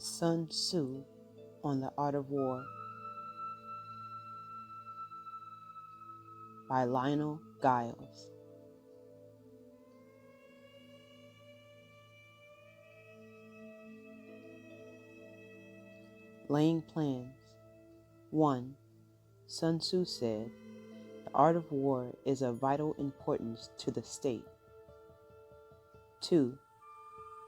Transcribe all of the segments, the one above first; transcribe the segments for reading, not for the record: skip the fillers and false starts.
Sun Tzu on the Art of War by Lionel Giles. Laying plans. 1. Sun Tzu said, "The art of war is of vital importance to the state." 2.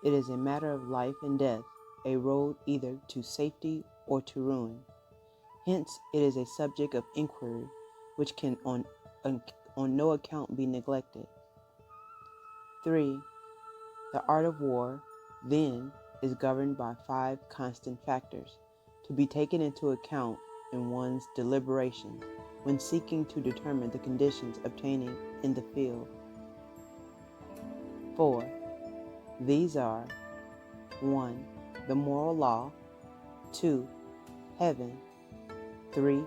It is a matter of life and death, a road either to safety or to ruin. Hence, it is a subject of inquiry which can on no account be neglected. 3. The art of war, then, is governed by 5 constant factors, to be taken into account in one's deliberations when seeking to determine the conditions obtaining in the field. 4. These are 1. The moral law, 2. Heaven, 3.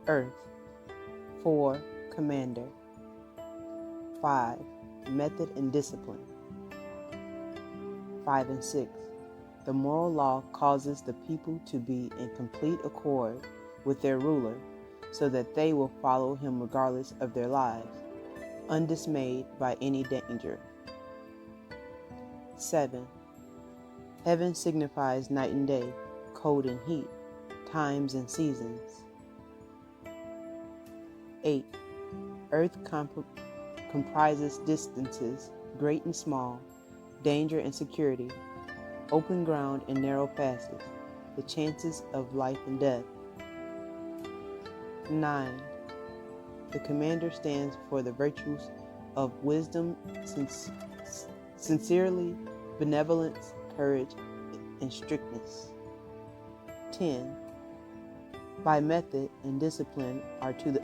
Earth, 4. Commander, 5. Method and discipline. 5 and 6. The moral law causes the people to be in complete accord with their ruler, so that they will follow him regardless of their lives, undismayed by any danger. 7. Heaven signifies night and day, cold and heat, times and seasons. 8. Earth comprises distances, great and small, danger and security, open ground and narrow passes, the chances of life and death. 9. The commander stands for the virtues of wisdom, sincerely, benevolence, courage, and strictness. 10. By method and discipline are to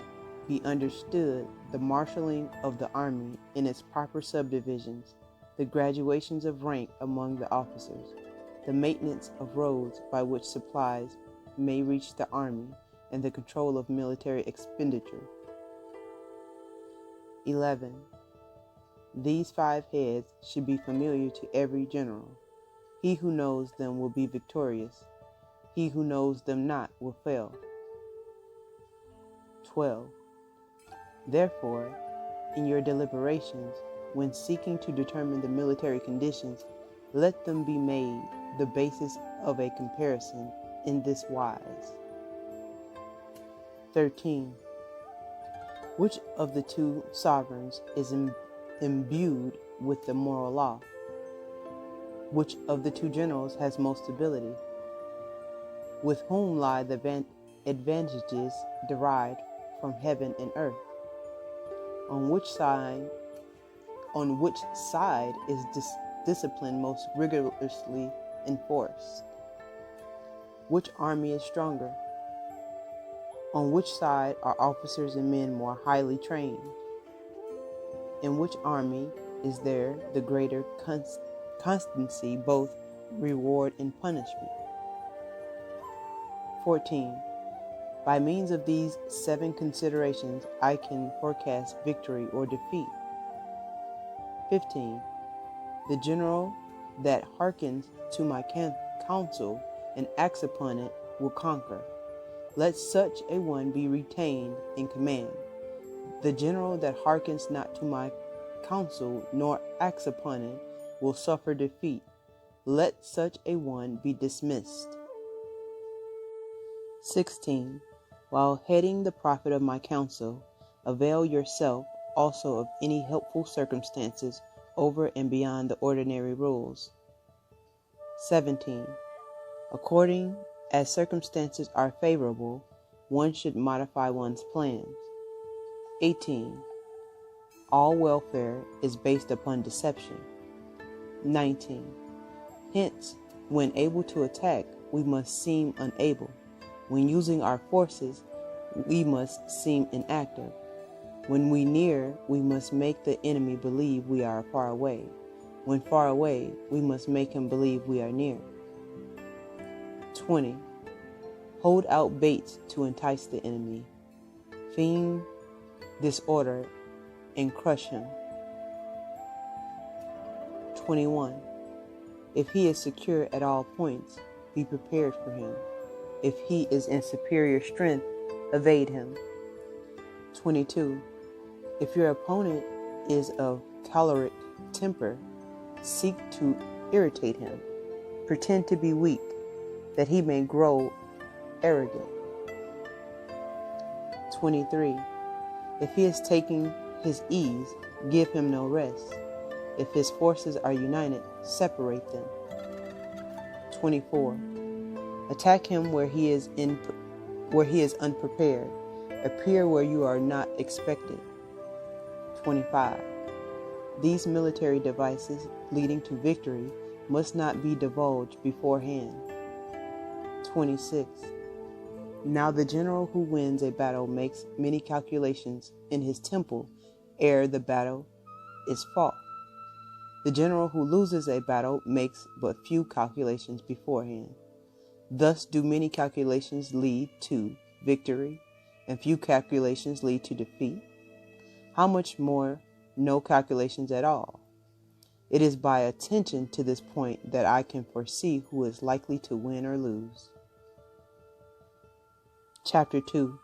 be understood the marshalling of the army in its proper subdivisions, the graduations of rank among the officers, the maintenance of roads by which supplies may reach the army, and the control of military expenditure. 11. These 5 heads should be familiar to every general. He who knows them will be victorious. He who knows them not will fail. 12. Therefore, in your deliberations, when seeking to determine the military conditions, let them be made the basis of a comparison in this wise. 13. Which of the 2 sovereigns is imbued with the moral law? Which of the 2 generals has most ability? With whom lie the advantages derived from heaven and earth? On which side is discipline most rigorously enforced? Which army is stronger? On which side are officers and men more highly trained? In which army is there the greater constancy, both reward and punishment? 14. By means of these 7 considerations, I can forecast victory or defeat. 15. The general that hearkens to my counsel and acts upon it will conquer. Let such a one be retained in command. The general that hearkens not to my counsel nor acts upon it will suffer defeat. Let such a one be dismissed. 16. While heading the profit of my counsel, avail yourself also of any helpful circumstances over and beyond the ordinary rules. 17. According as circumstances are favorable, one should modify one's plans. 18. All welfare is based upon deception. 19. Hence, when able to attack, we must seem unable. When using our forces, we must seem inactive. When we near, we must make the enemy believe we are far away. When far away, we must make him believe we are near. 20. Hold out baits to entice the enemy. Feign disorder and crush him. 21. If he is secure at all points, be prepared for him. If he is in superior strength, evade him. 22. If your opponent is of choleric temper, seek to irritate him. Pretend to be weak, that he may grow arrogant. 23. If he is taking his ease, give him no rest. If his forces are united, separate them. 24. Attack him where he is unprepared. Appear where you are not expected. 25. These military devices leading to victory must not be divulged beforehand. 26. Now the general who wins a battle makes many calculations in his temple ere the battle is fought. The general who loses a battle makes but few calculations beforehand. Thus do many calculations lead to victory, and few calculations lead to defeat? How much more no calculations at all? It is by attention to this point that I can foresee who is likely to win or lose. Chapter 2.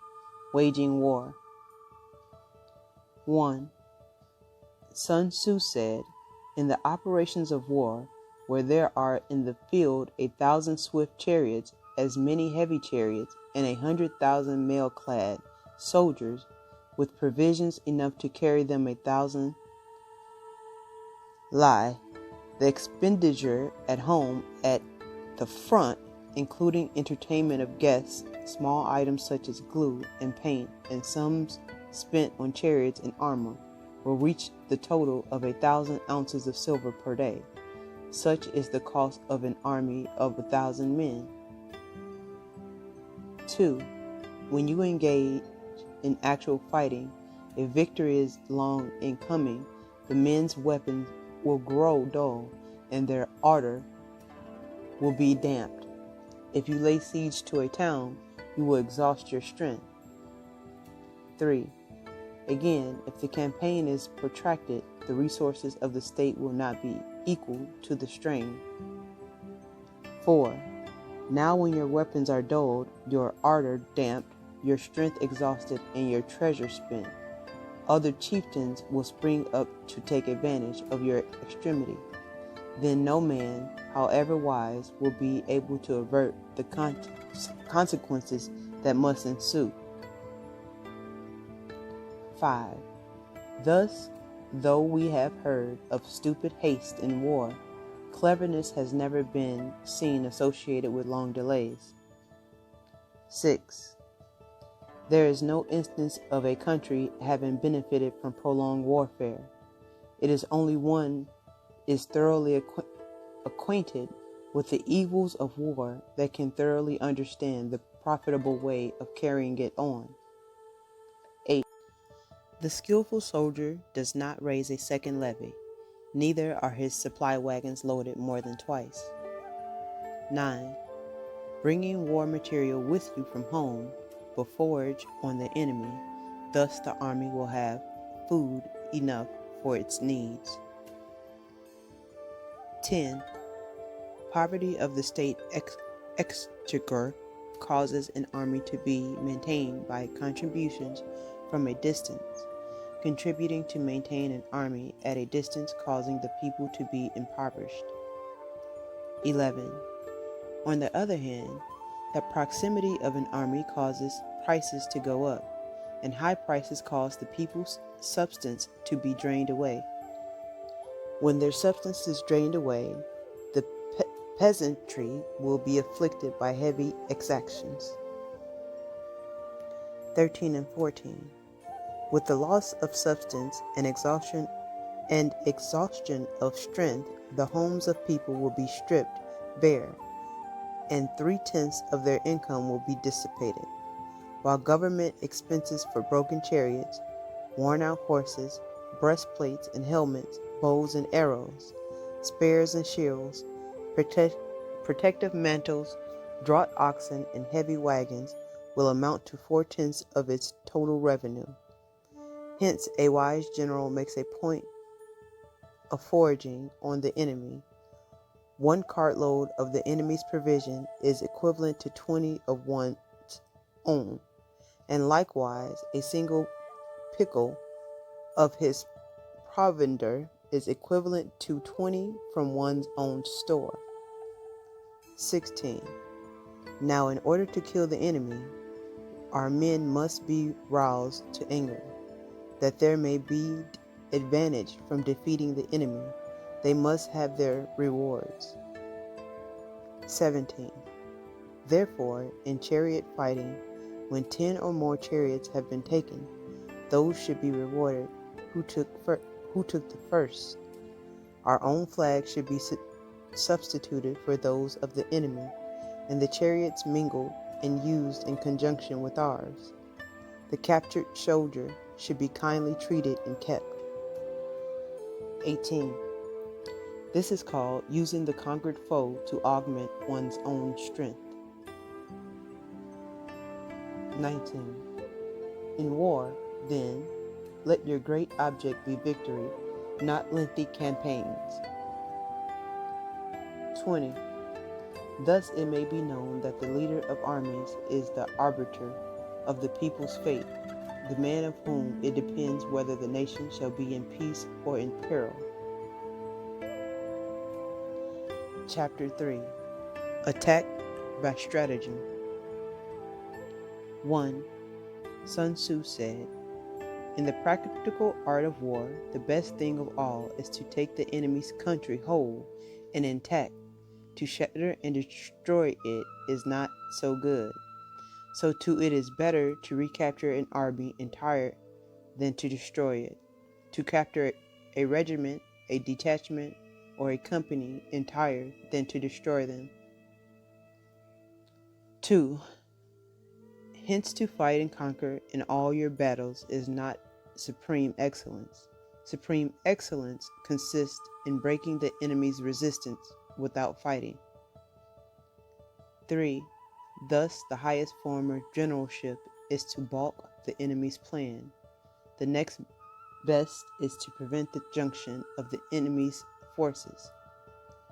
Waging War. 1. Sun Tzu said, in the operations of war, where there are in the field 1,000 swift chariots, as many heavy chariots, and 100,000 mail-clad soldiers, with provisions enough to carry them 1,000 lie, the expenditure at home at the front, including entertainment of guests, small items such as glue and paint, and sums spent on chariots and armor, will reach the total of 1,000 ounces of silver per day. Such is the cost of an army of 1,000 men. 2. When you engage in actual fighting, if victory is long in coming, the men's weapons will grow dull, and their ardor will be damped. If you lay siege to a town, you will exhaust your strength. 3. Again, if the campaign is protracted, the resources of the state will not be equal to the strain. 4. Now when your weapons are dulled, your ardor damped, your strength exhausted, and your treasure spent, other chieftains will spring up to take advantage of your extremity. Then no man, however wise, will be able to avert the consequences that must ensue. 5. Thus, though we have heard of stupid haste in war, cleverness has never been seen associated with long delays. 6. There is no instance of a country having benefited from prolonged warfare. It is only one is thoroughly acquainted with the evils of war that can thoroughly understand the profitable way of carrying it on. 8. The skillful soldier does not raise a second levy, neither are his supply wagons loaded more than twice. 9. Bringing war material with you from home, but forage on the enemy, thus the army will have food enough for its needs. 10. Poverty of the state exchequer causes an army to be maintained by contributions from a distance, contributing to maintain an army at a distance causing the people to be impoverished. 11. On the other hand, the proximity of an army causes prices to go up, and high prices cause the people's substance to be drained away. When their substance is drained away, the peasantry will be afflicted by heavy exactions. 13 and 14. With the loss of substance and exhaustion of strength, the homes of people will be stripped bare, and 3/10 of their income will be dissipated, while government expenses for broken chariots, worn-out horses, breastplates and helmets, bows and arrows, spears and shields, protective mantles, draught oxen, and heavy wagons will amount to 4/10 of its total revenue. Hence, a wise general makes a point of foraging on the enemy, One cartload of the enemy's provision is equivalent to 20 of one's own, and likewise a single pickle of his provender is equivalent to 20 from one's own store. 16. Now in order to kill the enemy, our men must be roused to anger, that there may be advantage from defeating the enemy. They must have their rewards. 17. Therefore, in chariot fighting, when 10 or more chariots have been taken, those should be rewarded who took the first. Our own flag should be substituted for those of the enemy, and the chariots mingled and used in conjunction with ours. The captured soldier should be kindly treated and kept. 18. This is called using the conquered foe to augment one's own strength. 19. In war, then, let your great object be victory, not lengthy campaigns. 20. Thus it may be known that the leader of armies is the arbiter of the people's fate, the man of whom it depends whether the nation shall be in peace or in peril. Chapter 3. Attack by Stratagem. 1. Sun Tzu said, "In the practical art of war, the best thing of all is to take the enemy's country whole and intact. To shatter and destroy it is not so good. So too it is better to recapture an army entire than to destroy it. To capture a regiment, a detachment, or a company entire than to destroy them." 2. Hence to fight and conquer in all your battles is not supreme excellence. Supreme excellence consists in breaking the enemy's resistance without fighting. 3. Thus the highest form of generalship is to balk the enemy's plan. The next best is to prevent the junction of the enemy's forces.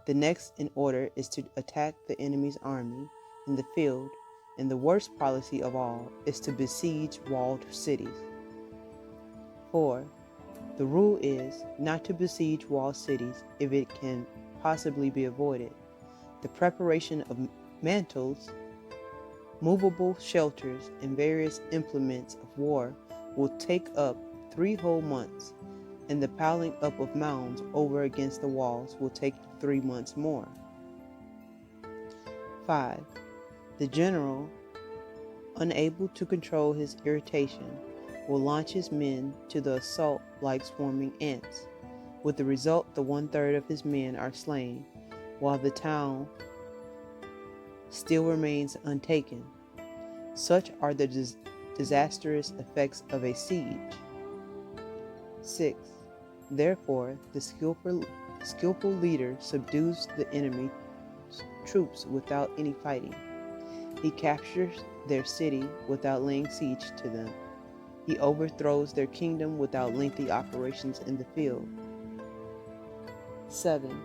The next in order is to attack the enemy's army in the field, and the worst policy of all is to besiege walled cities. 4. The rule is not to besiege walled cities if it can possibly be avoided. The preparation of mantles, movable shelters, and various implements of war will take up 3 whole months, and the piling up of mounds over against the walls will take 3 months more. 5. The general, unable to control his irritation, will launch his men to the assault like swarming ants, with the result that 1/3 of his men are slain, while the town still remains untaken. Such are the disastrous effects of a siege. 6. Therefore, the skillful leader subdues the enemy's troops without any fighting. He captures their city without laying siege to them. He overthrows their kingdom without lengthy operations in the field. 7.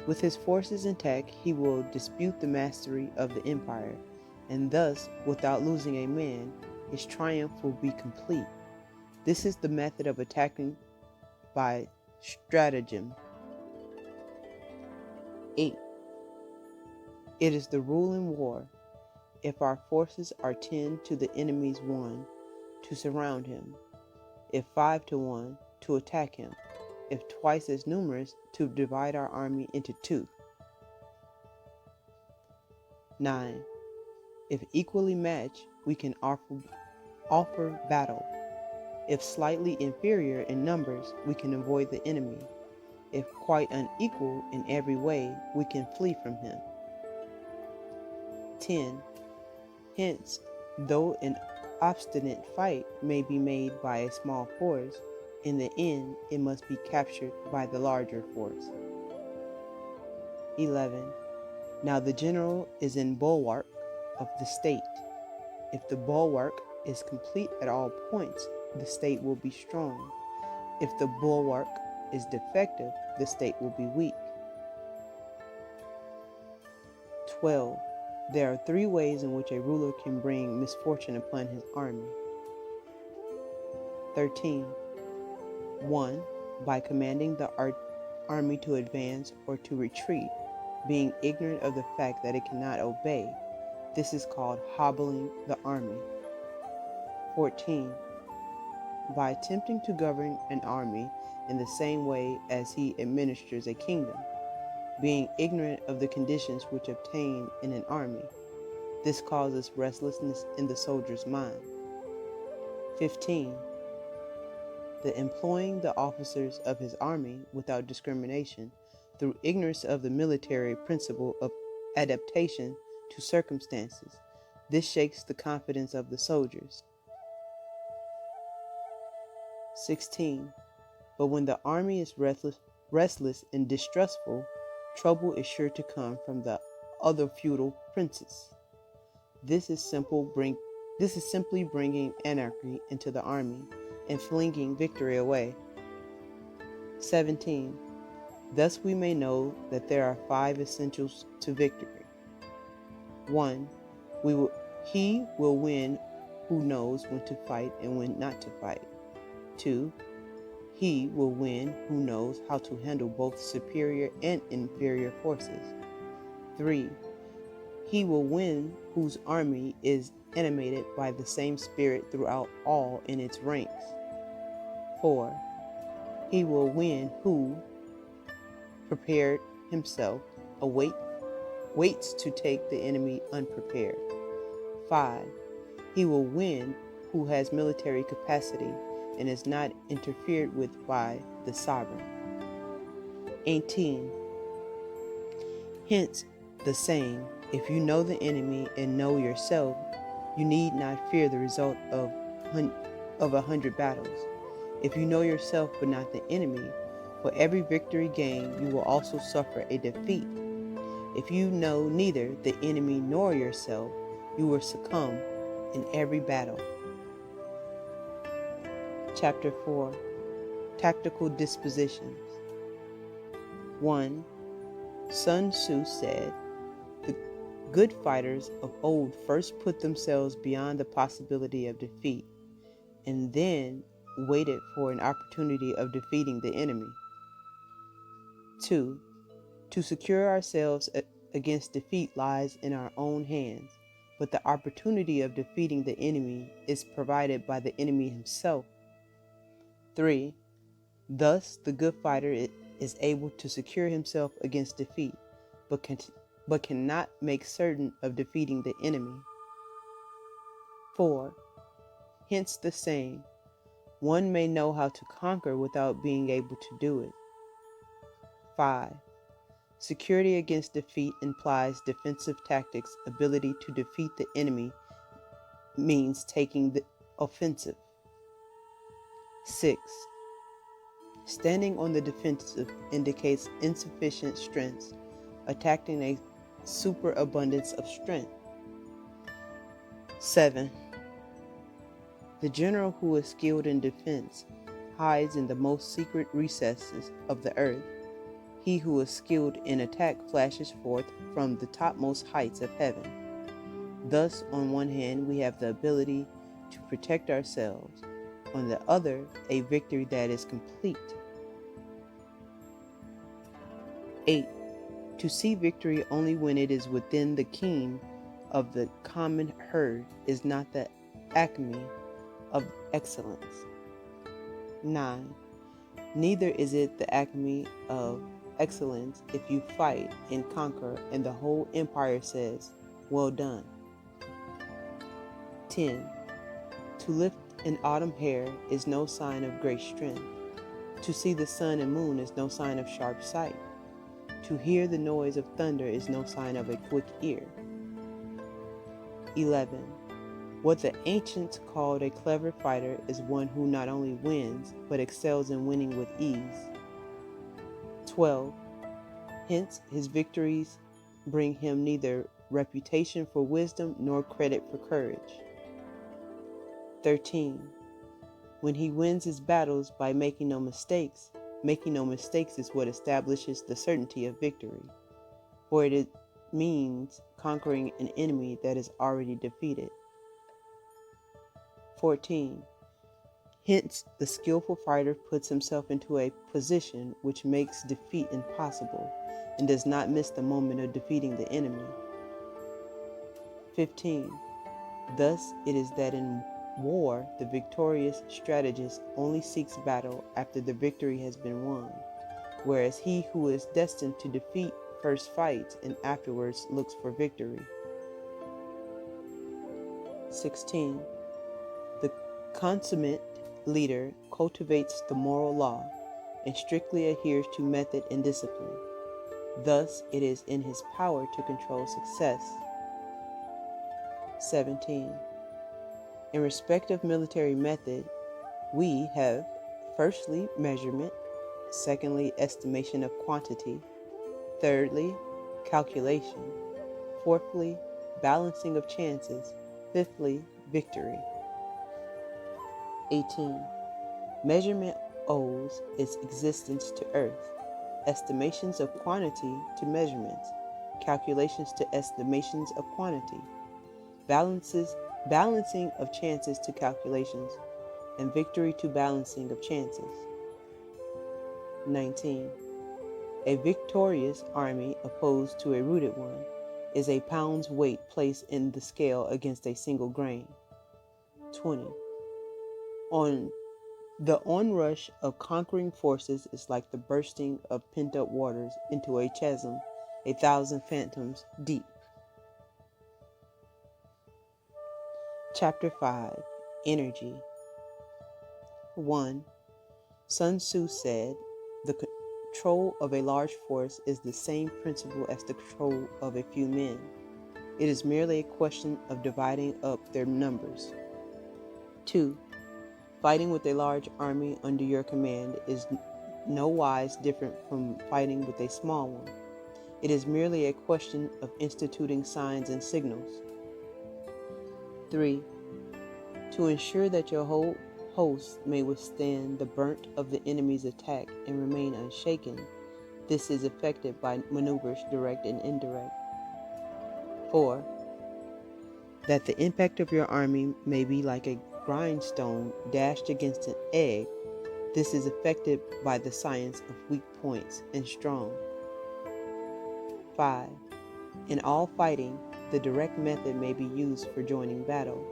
With his forces intact, he will dispute the mastery of the empire, and thus, without losing a man, his triumph will be complete. This is the method of attacking by stratagem. 8. It is the rule in war, if our forces are 10 to the enemy's 1, to surround him; if 5 to 1, to attack him; if twice as numerous, to divide our army into 2. 9. If equally matched, we can offer battle. If slightly inferior in numbers, we can avoid the enemy. If quite unequal in every way, we can flee from him. 10. Hence, though an obstinate fight may be made by a small force, in the end it must be captured by the larger force. 11. Now the general is in bulwark of the state. If the bulwark is complete at all points, the state will be strong. If the bulwark is defective, the state will be weak. 12. There are 3 ways in which a ruler can bring misfortune upon his army. 13. 1. By commanding the army to advance or to retreat, being ignorant of the fact that it cannot obey. This is called hobbling the army. 14. By attempting to govern an army in the same way as he administers a kingdom, being ignorant of the conditions which obtain in an army. This causes restlessness in the soldier's mind. 15. The employing the officers of his army without discrimination through ignorance of the military principle of adaptation to circumstances. This shakes the confidence of the soldiers. 16. But when the army is restless and distrustful, trouble is sure to come from the other feudal princes. This is simply bringing anarchy into the army and flinging victory away. 17. Thus we may know that there are 5 essentials to victory. 1. He will win who knows when to fight and when not to fight. 2. He will win who knows how to handle both superior and inferior forces. 3. He will win whose army is animated by the same spirit throughout all in its ranks. 4. He will win who, prepared himself, waits to take the enemy unprepared. 5. He will win who has military capacity and is not interfered with by the sovereign. 18. Hence the saying, if you know the enemy and know yourself, you need not fear the result of 100 battles. If you know yourself but not the enemy, for every victory gained you will also suffer a defeat. If you know neither the enemy nor yourself, you will succumb in every battle. Chapter 4. Tactical Dispositions. 1. Sun Tzu said, the good fighters of old first put themselves beyond the possibility of defeat, and then waited for an opportunity of defeating the enemy. 2. To secure ourselves against defeat lies in our own hands, but the opportunity of defeating the enemy is provided by the enemy himself. 3. Thus, the good fighter is able to secure himself against defeat, but cannot make certain of defeating the enemy. 4. Hence the saying, one may know how to conquer without being able to do it. 5. Security against defeat implies defensive tactics. Ability to defeat the enemy means taking the offensive. 6. Standing on the defensive indicates insufficient strength, attacking a superabundance of strength. 7. The general who is skilled in defense hides in the most secret recesses of the earth. He who is skilled in attack flashes forth from the topmost heights of heaven. Thus, on one hand, we have the ability to protect ourselves, on the other, a victory that is complete. 8. To see victory only when it is within the ken of the common herd is not the acme of excellence. 9. Neither is it the acme of excellence if you fight and conquer and the whole empire says, well done. 10. To lift an autumn hair is no sign of great strength. To see the sun and moon is no sign of sharp sight. To hear the noise of thunder is no sign of a quick ear. 11. What the ancients called a clever fighter is one who not only wins, but excels in winning with ease. 12. Hence, his victories bring him neither reputation for wisdom nor credit for courage. 13. When he wins his battles by making no mistakes is what establishes the certainty of victory. For it means conquering an enemy that is already defeated. 14. Hence, the skillful fighter puts himself into a position which makes defeat impossible and does not miss the moment of defeating the enemy. 15. Thus it is that in war, the victorious strategist only seeks battle after the victory has been won, whereas he who is destined to defeat first fights and afterwards looks for victory. 16. The consummate leader cultivates the moral law and strictly adheres to method and discipline. Thus it is in his power to control success. 17. In respect of military method, we have firstly measurement, secondly estimation of quantity, thirdly calculation, fourthly balancing of chances, fifthly victory. 18. Measurement owes its existence to earth, estimations of quantity to measurements, calculations to estimations of quantity, balancing of chances to calculations, and victory to balancing of chances. 19. A victorious army opposed to a routed one is a pound's weight placed in the scale against a single grain. 20. The onrush of conquering forces is like the bursting of pent-up waters into a chasm 1,000 fathoms deep. Chapter 5. Energy. 1. Sun Tzu said, "The control of a large force is the same principle as the control of a few men. It is merely a question of dividing up their numbers." 2. Fighting with a large army under your command is no wise different from fighting with a small one. It is merely a question of instituting signs and signals. 3. To ensure that your whole host may withstand the brunt of the enemy's attack and remain unshaken, this is effected by maneuvers direct and indirect. 4. That the impact of your army may be like a grindstone dashed against an egg, this is effected by the science of weak points and strong. 5. In all fighting, the direct method may be used for joining battle,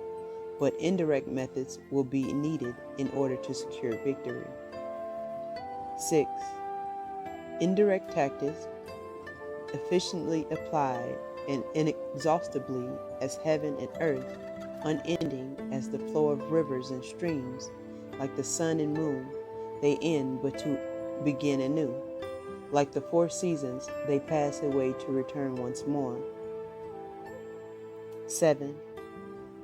but indirect methods will be needed in order to secure victory. 6. Indirect tactics, efficiently applied and inexhaustibly as heaven and earth, unending as the flow of rivers and streams, like the sun and moon, they end but to begin anew. Like the 4 seasons, they pass away to return once more. 7.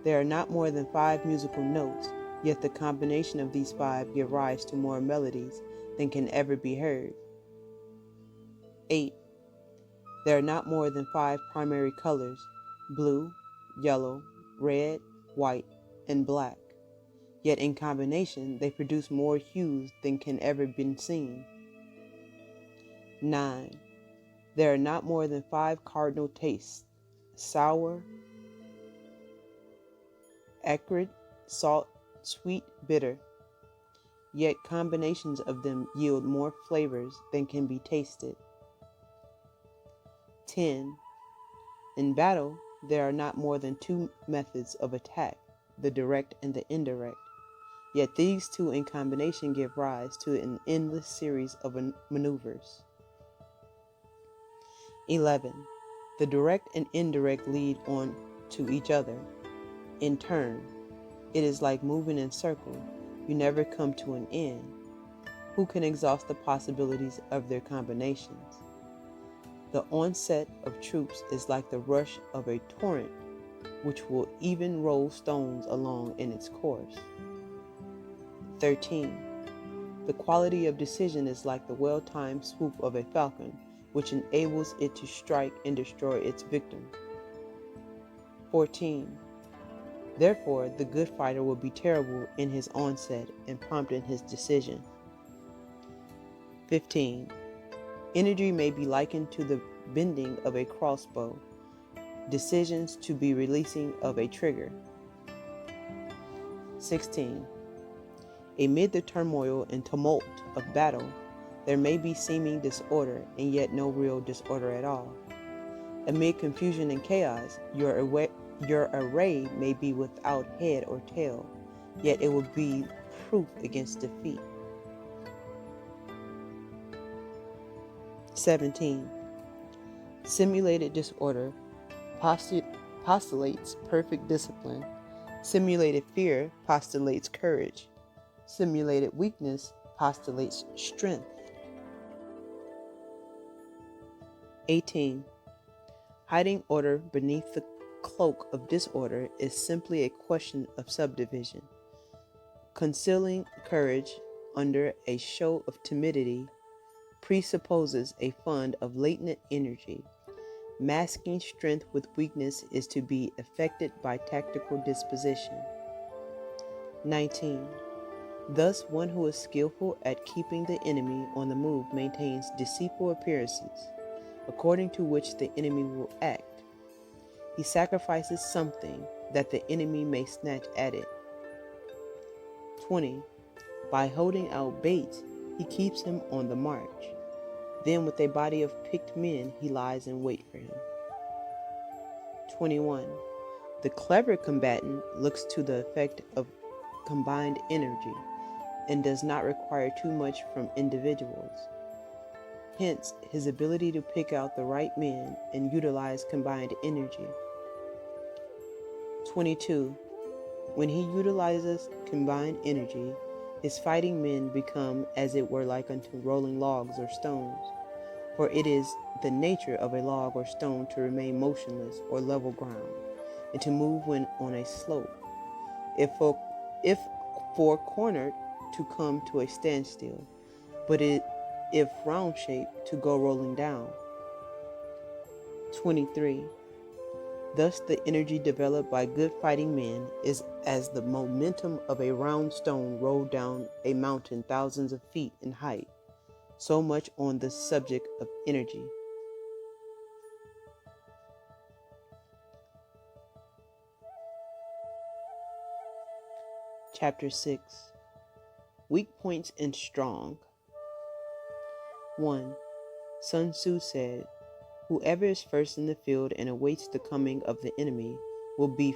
There are not more than 5 musical notes, yet the combination of these 5 give rise to more melodies than can ever be heard. 8. There are not more than 5 primary colors, blue, yellow, red, white, and black, yet in combination they produce more hues than can ever be seen. 9. There are not more than 5 cardinal tastes, sour, acrid, salt, sweet, bitter, yet combinations of them yield more flavors than can be tasted. 10. In battle, there are not more than 2 methods of attack, the direct and the indirect, yet these 2 in combination give rise to an endless series of maneuvers. 11. The direct and indirect lead on to each other. In turn, it is like moving in circle. You never come to an end. Who can exhaust the possibilities of their combinations? The onset of troops is like the rush of a torrent, which will even roll stones along in its course. 13. The quality of decision is like the well-timed swoop of a falcon, which enables it to strike and destroy its victim. 14. Therefore, the good fighter will be terrible in his onset and prompt in his decision. 15. Energy may be likened to the bending of a crossbow, decisions to be releasing of a trigger. 16. Amid the turmoil and tumult of battle, there may be seeming disorder and yet no real disorder at all. Amid confusion and chaos, your array may be without head or tail, yet it will be proof against defeat. 17. Simulated disorder postulates perfect discipline. Simulated fear postulates courage. Simulated weakness postulates strength. 18. Hiding order beneath the cloak of disorder is simply a question of subdivision. Concealing courage under a show of timidity presupposes a fund of latent energy. Masking strength with weakness is to be effected by tactical disposition. 19. Thus, one who is skillful at keeping the enemy on the move maintains deceitful appearances, according to which the enemy will act. He sacrifices something that the enemy may snatch at it. 20. By holding out bait, he keeps him on the march. Then with a body of picked men, he lies in wait for him. 21. The clever combatant looks to the effect of combined energy and does not require too much from individuals. Hence, his ability to pick out the right men and utilize combined energy. 22. When he utilizes combined energy, his fighting men become as it were like unto rolling logs or stones, for it is the nature of a log or stone to remain motionless or level ground, and to move when on a slope, if four-cornered, to come to a standstill, but if round-shaped, to go rolling down. 23. Thus the energy developed by good fighting men is as the momentum of a round stone rolled down a mountain thousands of feet in height. So much on the subject of energy. Chapter 6. Weak points and strong. 1. Sun Tzu said, "Whoever is first in the field and awaits the coming of the enemy will be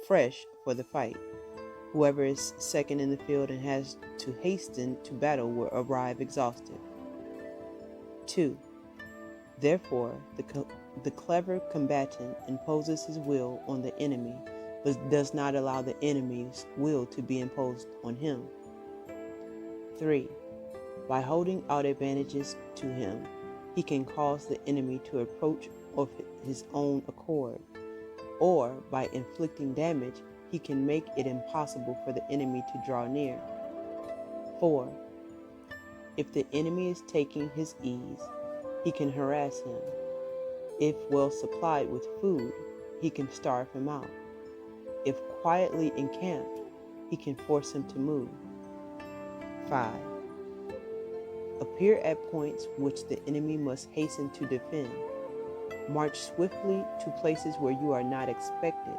fresh for the fight. Whoever is second in the field and has to hasten to battle will arrive exhausted." 2. Therefore, the clever combatant imposes his will on the enemy, but does not allow the enemy's will to be imposed on him. 3. By holding out advantages to him, he can cause the enemy to approach of his own accord, or by inflicting damage, he can make it impossible for the enemy to draw near. 4. If the enemy is taking his ease, he can harass him. If well supplied with food, he can starve him out. If quietly encamped, he can force him to move. 5. Appear at points which the enemy must hasten to defend. March swiftly to places where you are not expected.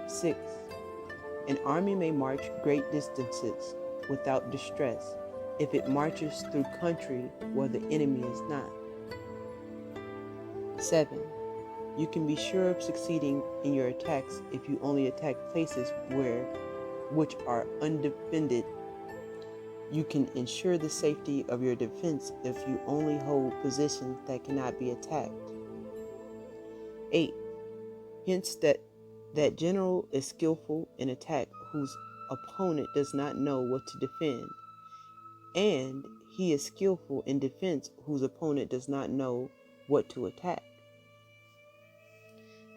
6. An army may march great distances without distress if it marches through country where the enemy is not. 7. You can be sure of succeeding in your attacks if you only attack places which are undefended. You can ensure the safety of your defense if you only hold positions that cannot be attacked. 8. Hence that general is skillful in attack whose opponent does not know what to defend, and he is skillful in defense whose opponent does not know what to attack.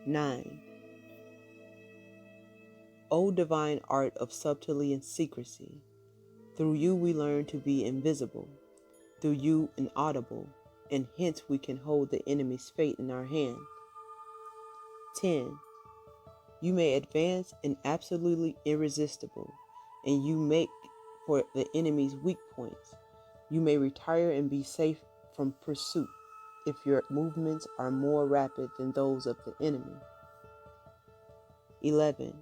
9. O divine art of subtlety and secrecy, through you we learn to be invisible, through you inaudible, and hence we can hold the enemy's fate in our hand. 10. You may advance and absolutely irresistible, and you make for the enemy's weak points. You may retire and be safe from pursuit. if your movements are more rapid than those of the enemy. 11.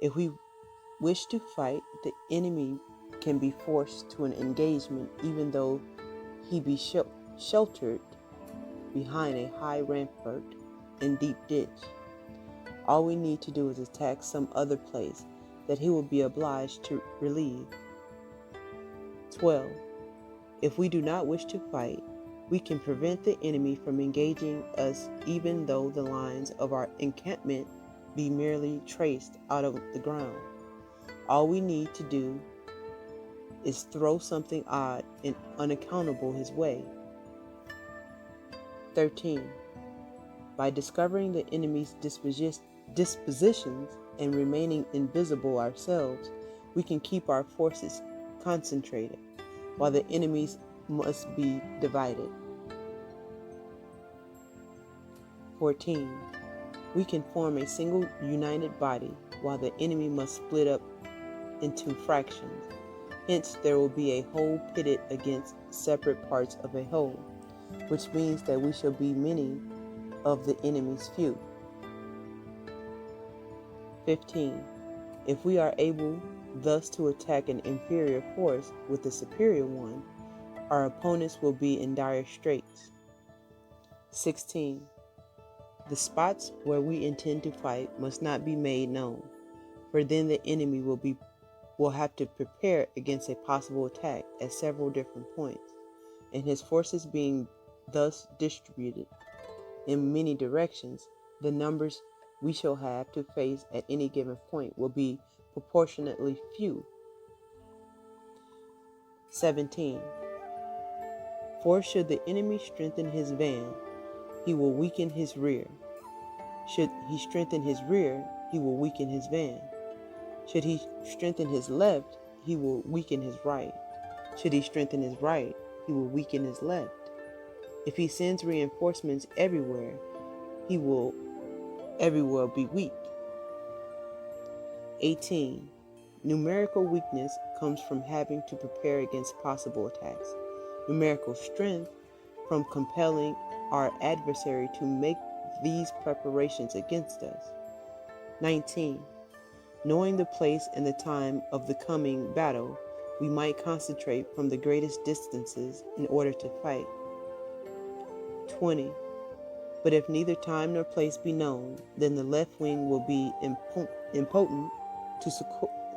If we wish to fight, the enemy can be forced to an engagement even though he be sheltered behind a high rampart and deep ditch. All we need to do is attack some other place that he will be obliged to relieve. 12. If we do not wish to fight, we can prevent the enemy from engaging us even though the lines of our encampment be merely traced out of the ground. All we need to do is throw something odd and unaccountable his way. 13. By discovering the enemy's dispositions and remaining invisible ourselves, we can keep our forces concentrated, while the enemies must be divided. 14. We can form a single united body, while the enemy must split up into fractions. Hence, there will be a whole pitted against separate parts of a whole, which means that we shall be many of the enemy's few. 15. If we are able thus to attack an inferior force with a superior one, our opponents will be in dire straits. 16. The spots where we intend to fight must not be made known, for then the enemy will have to prepare against a possible attack at several different points, and his forces being thus distributed in many directions, the numbers we shall have to face at any given point will be proportionately few. 17. For should the enemy strengthen his van, he will weaken his rear. Should he strengthen his rear, he will weaken his van. Should he strengthen his left, he will weaken his right. Should he strengthen his right, he will weaken his left. If he sends reinforcements everywhere, he will everywhere be weak. 18. Numerical weakness comes from having to prepare against possible attacks. Numerical strength from compelling our adversary to make these preparations against us. 19. Knowing the place and the time of the coming battle, we might concentrate from the greatest distances in order to fight. 20. But if neither time nor place be known, then the left wing will be impotent to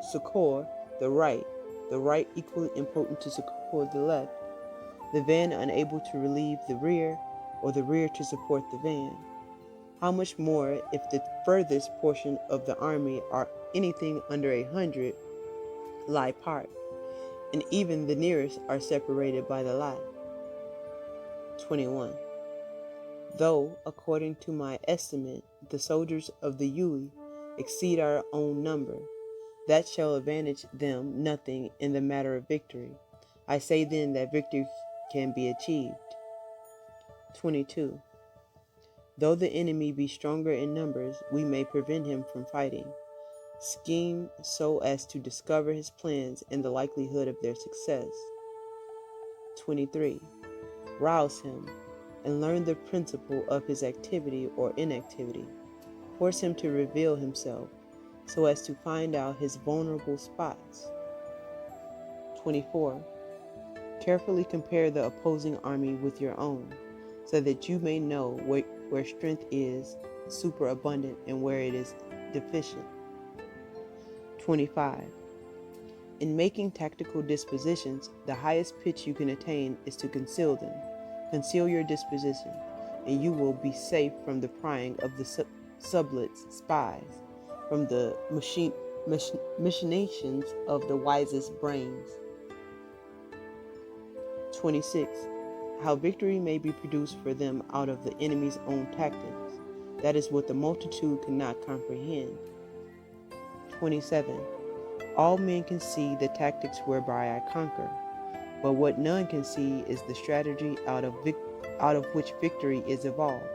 succor the right equally impotent to succor the left, the van unable to relieve the rear, or the rear to support the van. How much more if the furthest portion of the army are anything under 100 lie apart, and even the nearest are separated by the lie. 21. Though, according to my estimate, the soldiers of the Ui exceed our own number, that shall advantage them nothing in the matter of victory. I say then that victory can be achieved. 22. Though the enemy be stronger in numbers, we may prevent him from fighting. Scheme so as to discover his plans and the likelihood of their success. 23. Rouse him and learn the principle of his activity or inactivity. Force him to reveal himself so as to find out his vulnerable spots. 24. Carefully compare the opposing army with your own, so that you may know where strength is superabundant and where it is deficient. 25. In making tactical dispositions, the highest pitch you can attain is to conceal them. Conceal your disposition, and you will be safe from the prying of the sublets, spies, from the machinations of the wisest brains. 26. How victory may be produced for them out of the enemy's own tactics. That is what the multitude cannot comprehend. 27. All men can see the tactics whereby I conquer, but what none can see is the strategy out of which victory is evolved.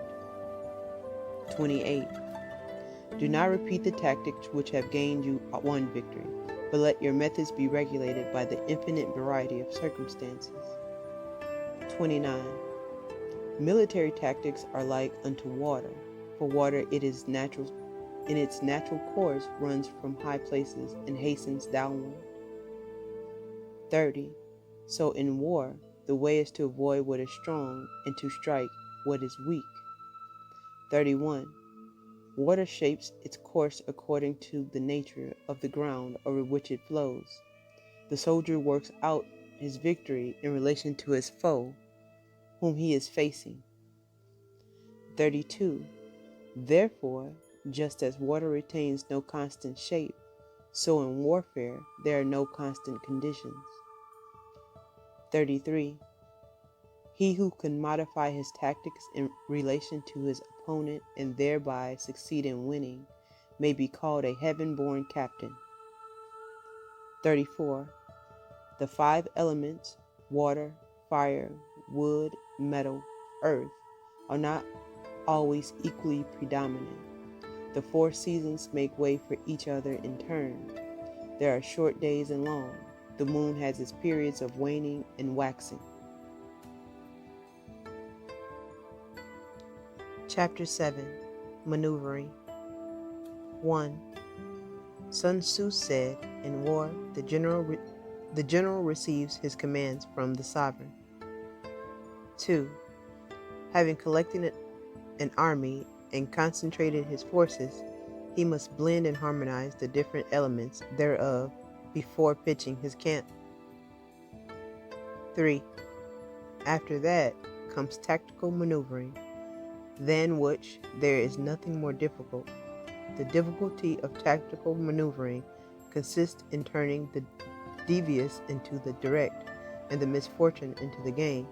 28. Do not repeat the tactics which have gained you one victory, but let your methods be regulated by the infinite variety of circumstances. 29. Military tactics are like unto water, for water it is natural in its natural course runs from high places and hastens downward. 30. So in war, the way is to avoid what is strong and to strike what is weak. 31. Water shapes its course according to the nature of the ground over which it flows. The soldier works out his victory in relation to his foe, whom he is facing. 32. Therefore, just as water retains no constant shape, so in warfare there are no constant conditions. 33. He who can modify his tactics in relation to his opponent and thereby succeed in winning may be called a heaven-born captain. 34. The 5 elements, water, fire, wood, metal, earth, are not always equally predominant. The 4 seasons make way for each other in turn. There are short days and long. The moon has its periods of waning and waxing. Chapter 7. Maneuvering. 1. Sun Tzu said, in war, the general receives his commands from the sovereign. 2. Having collected an army and concentrated his forces, he must blend and harmonize the different elements thereof before pitching his camp. 3. After that comes tactical maneuvering, than which there is nothing more difficult. The difficulty of tactical maneuvering consists in turning the devious into the direct and the misfortune into the gain.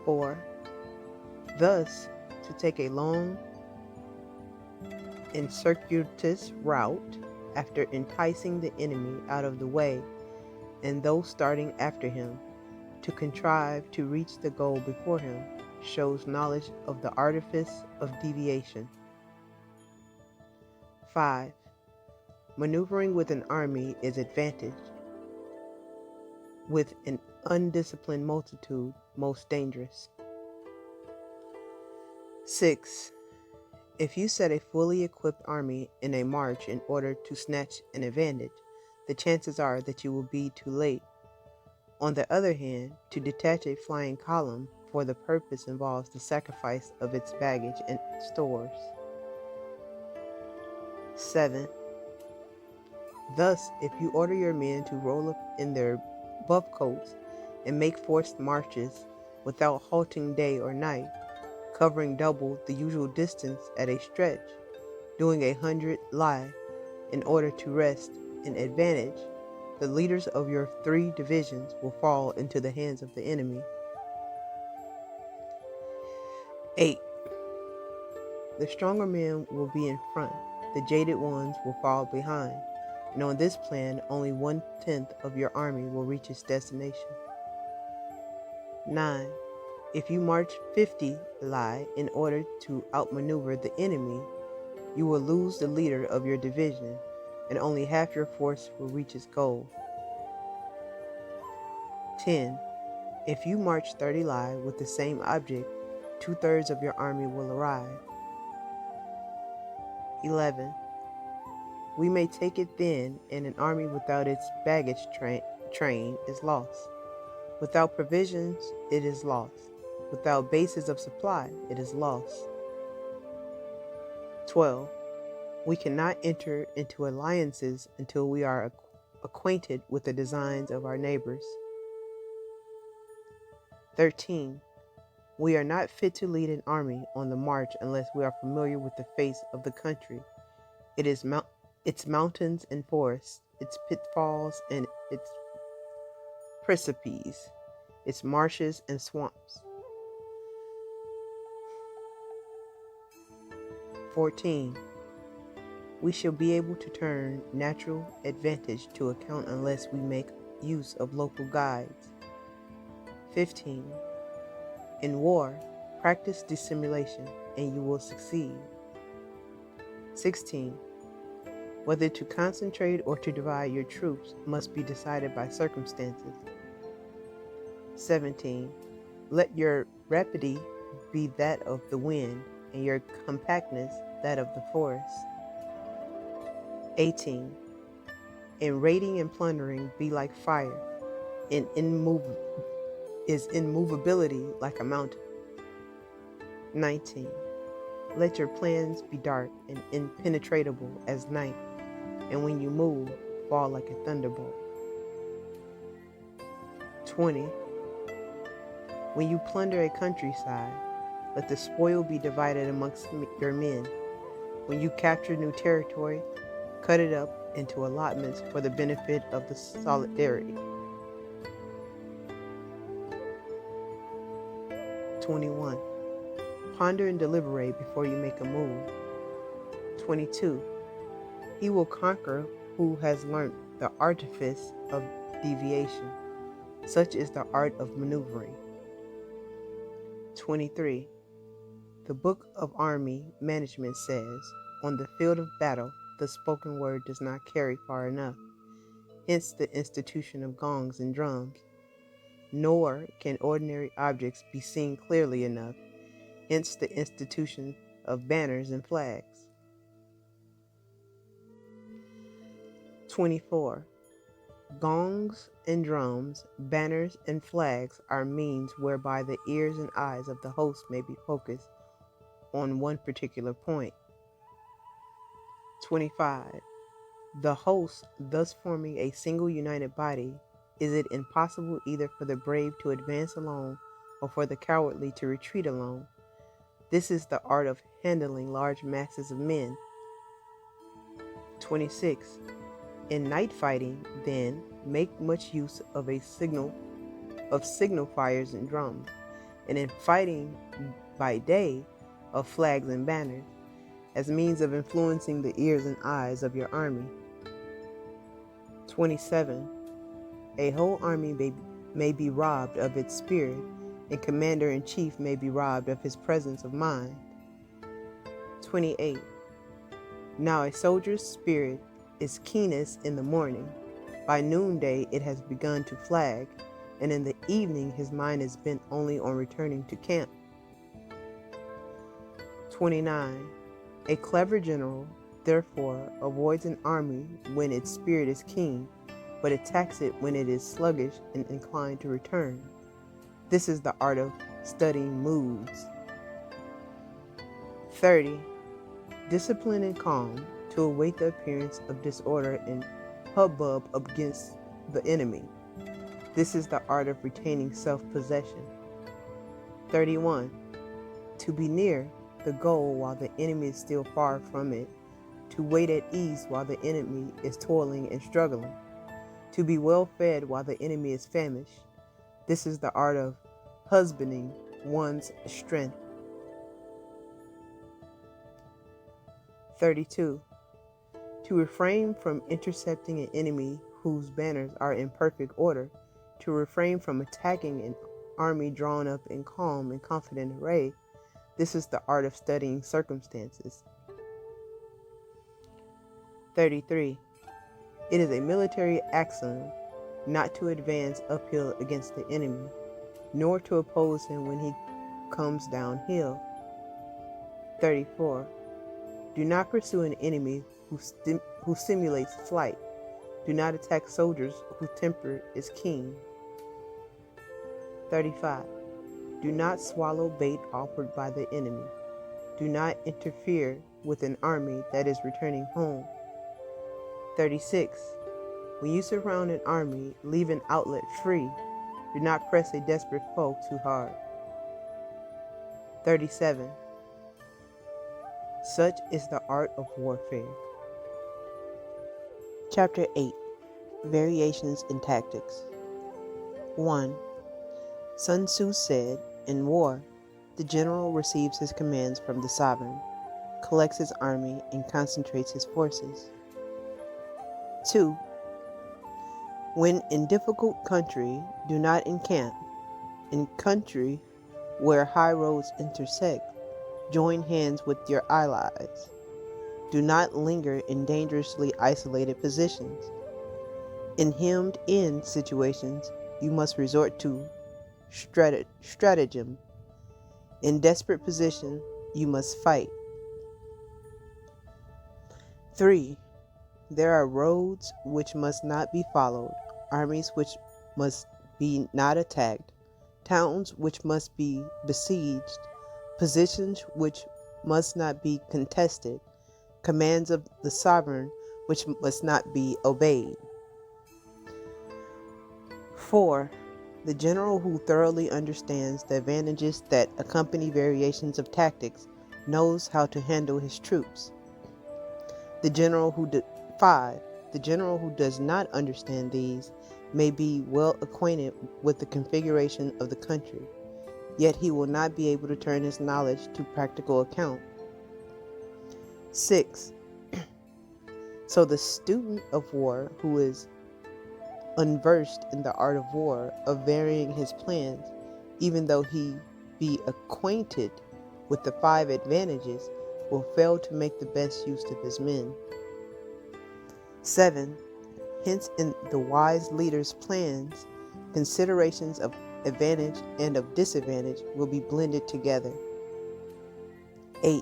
4. Thus, to take a long and circuitous route after enticing the enemy out of the way and those starting after him, to contrive to reach the goal before him, shows knowledge of the artifice of deviation. 5. Maneuvering with an army is advantaged. With an undisciplined multitude, most dangerous. 6. If you set a fully equipped army in a march in order to snatch an advantage, the chances are that you will be too late. On the other hand, to detach a flying column for the purpose involves the sacrifice of its baggage and stores. 7. Thus, if you order your men to roll up in their buff coats and make forced marches without halting day or night, covering double the usual distance at a stretch, doing 100 li in order to wrest an advantage, the leaders of your 3 divisions will fall into the hands of the enemy. 8. The stronger men will be in front, the jaded ones will fall behind, and on this plan only 1/10 of your army will reach its destination. 9. If you march 50 li in order to outmaneuver the enemy, you will lose the leader of your division, and only half your force will reach its goal. 10. If you march 30 li with the same object, 2/3 of your army will arrive. 11. We may take it then, and an army without its baggage train is lost. Without provisions, it is lost. Without bases of supply, it is lost. 12. We cannot enter into alliances until we are acquainted with the designs of our neighbors. 13. We are not fit to lead an army on the march unless we are familiar with the face of the country, its mountains and forests, its pitfalls and its precipices, its marshes and swamps. 14. We shall be able to turn natural advantage to account unless we make use of local guides. 15. In war, practice dissimulation, and you will succeed. 16. Whether to concentrate or to divide your troops must be decided by circumstances. 17. Let your rapidity be that of the wind, and your compactness that of the forest. 18. In raiding and plundering be like fire, and immovability like a mountain. 19. Let your plans be dark and impenetrable as night, and when you move, fall like a thunderbolt. 20. When you plunder a countryside, let the spoil be divided amongst your men. When you capture new territory, cut it up into allotments for the benefit of the solidarity. 21. Ponder and deliberate before you make a move. 22. He will conquer who has learnt the artifice of deviation. Such is the art of maneuvering. 23. The Book of Army Management says, on the field of battle, the spoken word does not carry far enough, hence the institution of gongs and drums. Nor can ordinary objects be seen clearly enough, hence the institution of banners and flags. 24. Gongs and drums, banners and flags are means whereby the ears and eyes of the host may be focused on one particular point. 25. The host thus forming a single united body, is it impossible either for the brave to advance alone or for the cowardly to retreat alone? This is the art of handling large masses of men. 26. In night fighting, then, make much use of signal fires and drums, and in fighting by day, of flags and banners, as means of influencing the ears and eyes of your army. 27. A whole army may be robbed of its spirit, and commander-in-chief may be robbed of his presence of mind. 28. Now a soldier's spirit is keenest in the morning. By noonday it has begun to flag, and in the evening his mind is bent only on returning to camp. 29. A clever general, therefore, avoids an army when its spirit is keen, but attacks it when it is sluggish and inclined to return. This is the art of studying moods. 30. Discipline and calm, to await the appearance of disorder and hubbub against the enemy. This is the art of retaining self-possession. 31. To be near the goal while the enemy is still far from it, to wait at ease while the enemy is toiling and struggling, to be well fed while the enemy is famished. This is the art of husbanding one's strength. 32. To refrain from intercepting an enemy whose banners are in perfect order, to refrain from attacking an army drawn up in calm and confident array. This is the art of studying circumstances. 33. It is a military axiom not to advance uphill against the enemy, nor to oppose him when he comes downhill. 34. Do not pursue an enemy who simulates flight. Do not attack soldiers whose temper is keen. 35. Do not swallow bait offered by the enemy. Do not interfere with an army that is returning home. 36. When you surround an army, leave an outlet free. Do not press a desperate foe too hard. 37. Such is the art of warfare. Chapter 8. Variations in Tactics. 1. Sun Tzu said, in war, the general receives his commands from the sovereign, collects his army, and concentrates his forces. 2. When in difficult country, do not encamp. In country where high roads intersect, join hands with your allies. Do not linger in dangerously isolated positions. In hemmed-in situations, you must resort to Stratagem. In desperate position, you must fight. 3. There are roads which must not be followed, armies which must be not attacked, towns which must be besieged, positions which must not be contested, commands of the sovereign which must not be obeyed. 4. The general who thoroughly understands the advantages that accompany variations of tactics knows how to handle his troops. 5. The general who does not understand these may be well acquainted with the configuration of the country, yet he will not be able to turn his knowledge to practical account. 6. So the student of war who is unversed in the art of war, of varying his plans, even though he be acquainted with the 5 advantages, will fail to make the best use of his men. 7. Hence in the wise leader's plans, considerations of advantage and of disadvantage will be blended together. 8.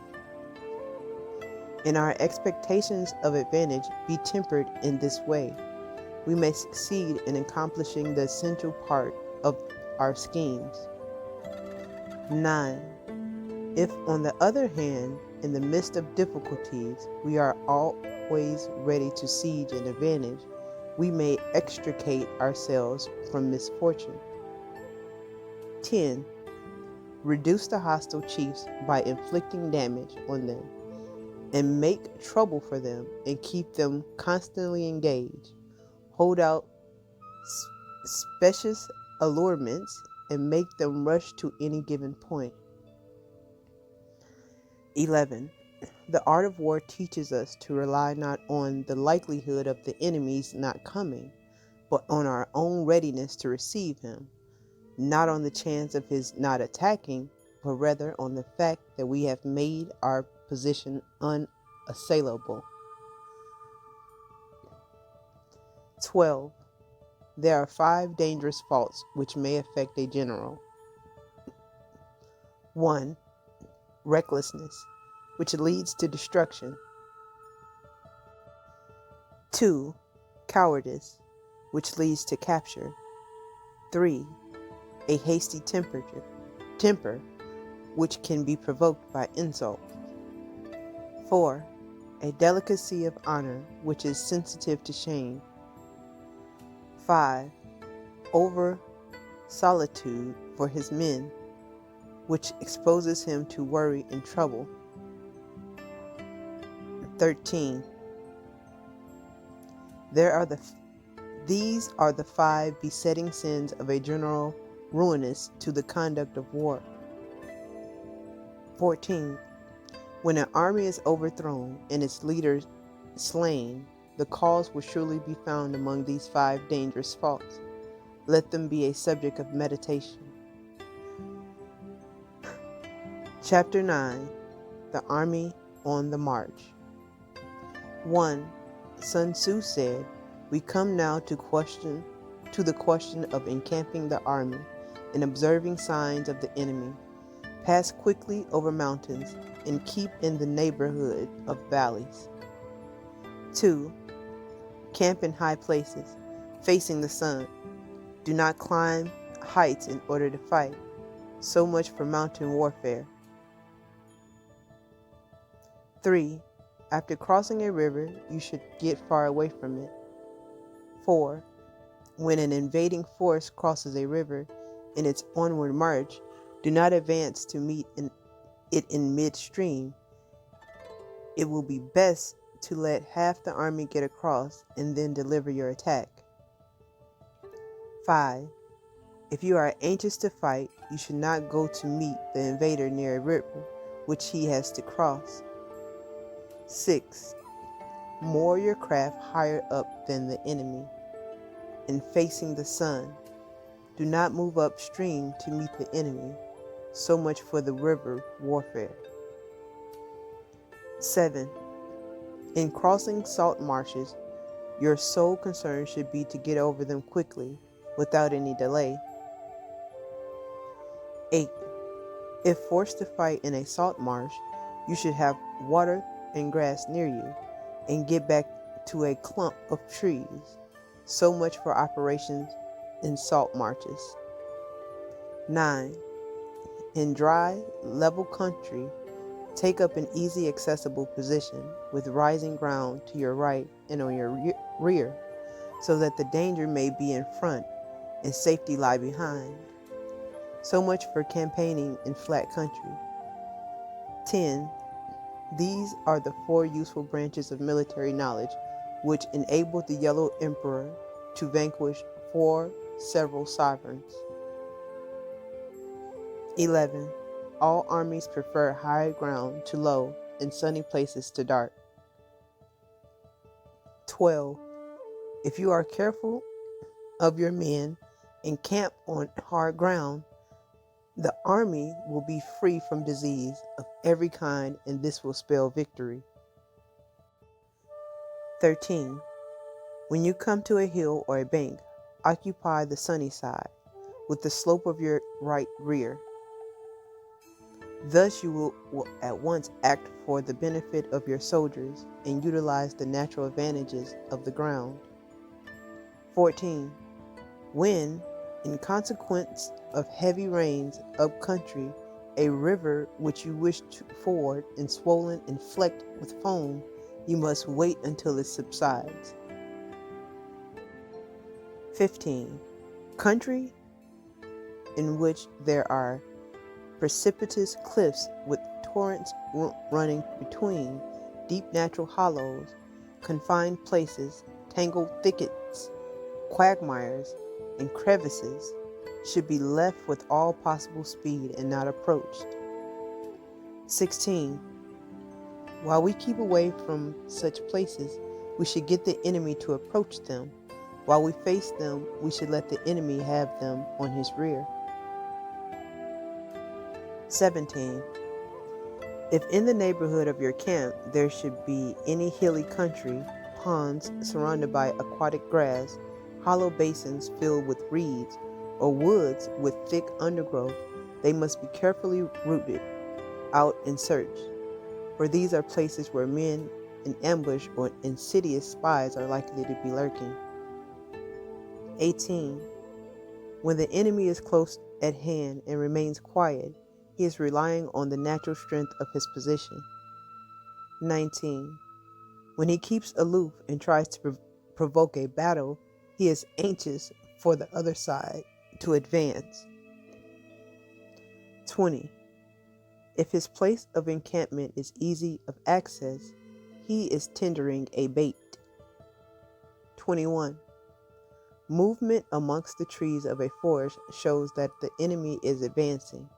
And our expectations of advantage be tempered in this way, we may succeed in accomplishing the essential part of our schemes. 9. If, on the other hand, in the midst of difficulties, we are always ready to seize an advantage, we may extricate ourselves from misfortune. 10. Reduce the hostile chiefs by inflicting damage on them, and make trouble for them, and keep them constantly engaged. Hold out specious allurements, and make them rush to any given point. 11. The art of war teaches us to rely not on the likelihood of the enemy's not coming, but on our own readiness to receive him, not on the chance of his not attacking, but rather on the fact that we have made our position unassailable. 12. There are 5 dangerous faults which may affect a general. 1. Recklessness, which leads to destruction. 2. Cowardice, which leads to capture. 3. A hasty temper, which can be provoked by insult. 4. A delicacy of honor, which is sensitive to shame. 5. Over solitude for his men, which exposes him to worry and trouble. 13. These are the 5 besetting sins of a general, ruinous to the conduct of war. 14. When an army is overthrown and its leader slain, the cause will surely be found among these 5 dangerous faults. Let them be a subject of meditation. Chapter 9. The Army on the March. 1. Sun Tzu said, "We come now to the question of encamping the army and observing signs of the enemy. Pass quickly over mountains and keep in the neighborhood of valleys." 2. Camp in high places, facing the sun. Do not climb heights in order to fight. So much for mountain warfare. 3. After crossing a river, you should get far away from it. 4. When an invading force crosses a river in its onward march, do not advance to meet it in midstream. It will be best to let half the army get across and then deliver your attack. 5. If you are anxious to fight, you should not go to meet the invader near a river which he has to cross. 6. Moor your craft higher up than the enemy and facing the sun. Do not move upstream to meet the enemy. So much for the river warfare. 7. In crossing salt marshes, your sole concern should be to get over them quickly, without any delay. 8. If forced to fight in a salt marsh, you should have water and grass near you, and get back to a clump of trees. So much for operations in salt marshes. 9. In dry, level country, take up an easy accessible position with rising ground to your right and on your rear, so that the danger may be in front and safety lie behind. So much for campaigning in flat country. 10. These are the 4 useful branches of military knowledge which enabled the Yellow Emperor to vanquish 4 several sovereigns. 11. All armies prefer high ground to low and sunny places to dark. 12. If you are careful of your men and camp on hard ground, the army will be free from disease of every kind, and this will spell victory. 13. When you come to a hill or a bank, occupy the sunny side, with the slope of your right rear. Thus you will at once act for the benefit of your soldiers and utilize the natural advantages of the ground. 14. When, in consequence of heavy rains up country, a river which you wish to ford is swollen and flecked with foam, you must wait until it subsides. 15. Country in which there are precipitous cliffs with torrents running between, deep natural hollows, confined places, tangled thickets, quagmires, and crevices, should be left with all possible speed and not approached. 16. While we keep away from such places, we should get the enemy to approach them. While we face them, we should let the enemy have them on his rear. 17. If in the neighborhood of your camp there should be any hilly country, ponds surrounded by aquatic grass, hollow basins filled with reeds, or woods with thick undergrowth, they must be carefully rooted out and searched, for these are places where men in ambush or insidious spies are likely to be lurking. 18. When the enemy is close at hand and remains quiet, he is relying on the natural strength of his position. 19. When he keeps aloof and tries to provoke a battle, he is anxious for the other side to advance. 20. If his place of encampment is easy of access, he is tendering a bait. 21. Movement amongst the trees of a forest shows that the enemy is advancing.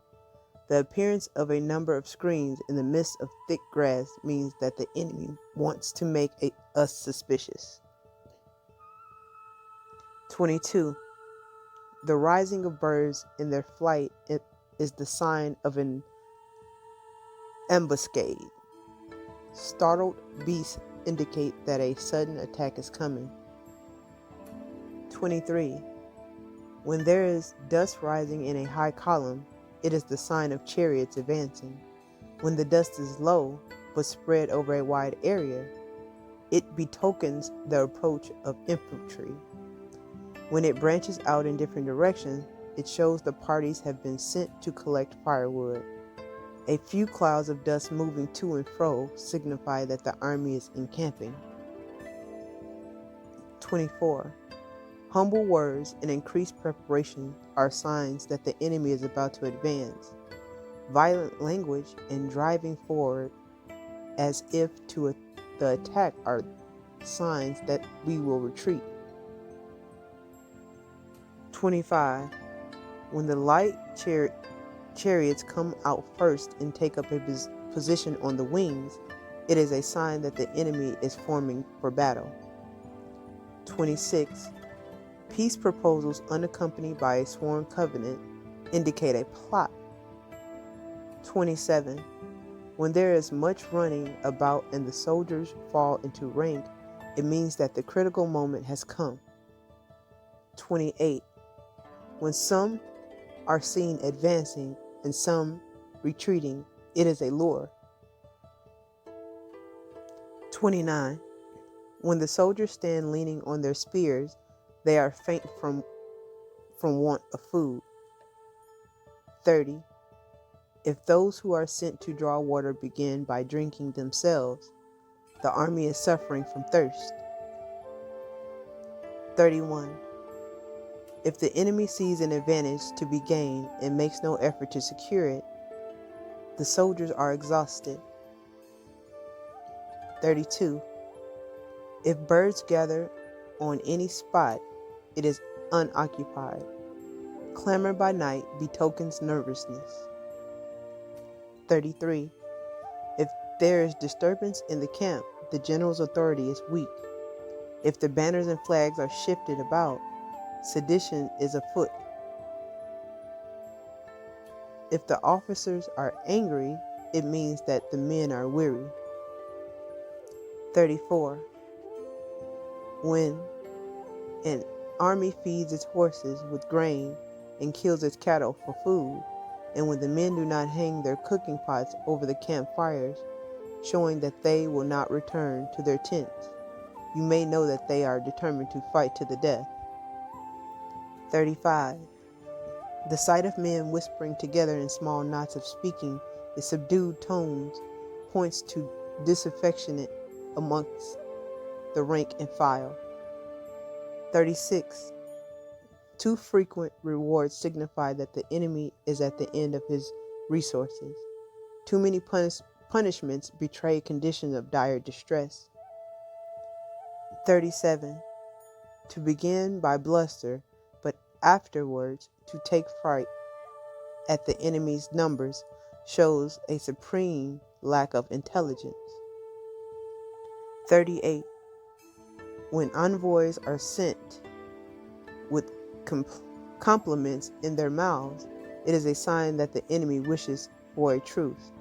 The appearance of a number of screens in the midst of thick grass means that the enemy wants to make us suspicious. 22. The rising of birds in their flight is the sign of an ambuscade. Startled beasts indicate that a sudden attack is coming. 23. When there is dust rising in a high column, it is the sign of chariots advancing. When the dust is low, but spread over a wide area, it betokens the approach of infantry. When it branches out in different directions, it shows the parties have been sent to collect firewood. A few clouds of dust moving to and fro signify that the army is encamping. 24. Humble words and increased preparation are signs that the enemy is about to advance. Violent language and driving forward as if to the attack are signs that we will retreat. 25. When the light chariots come out first and take up a position on the wings, it is a sign that the enemy is forming for battle. 26. Peace proposals unaccompanied by a sworn covenant indicate a plot. 27. When there is much running about and the soldiers fall into rank, it means that the critical moment has come. 28. When some are seen advancing and some retreating. It is a lure. 29. When the soldiers stand leaning on their spears, they are faint from want of food. 30. If those who are sent to draw water begin by drinking themselves, the army is suffering from thirst. 31. If the enemy sees an advantage to be gained and makes no effort to secure it, the soldiers are exhausted. 32. If birds gather on any spot, it is unoccupied. Clamor by night betokens nervousness. 33. If there is disturbance in the camp, the general's authority is weak. If the banners and flags are shifted about, sedition is afoot. If the officers are angry, it means that the men are weary. 34. When an army feeds its horses with grain and kills its cattle for food, and when the men do not hang their cooking pots over the campfires, showing that they will not return to their tents, you may know that they are determined to fight to the death. 35. The sight of men whispering together in small knots of speaking in subdued tones points to disaffection amongst the rank and file. 36. Too frequent rewards signify that the enemy is at the end of his resources. Too many punishments betray conditions of dire distress. 37. To begin by bluster, but afterwards to take fright at the enemy's numbers shows a supreme lack of intelligence. 38. When envoys are sent with compliments in their mouths, it is a sign that the enemy wishes for a truce.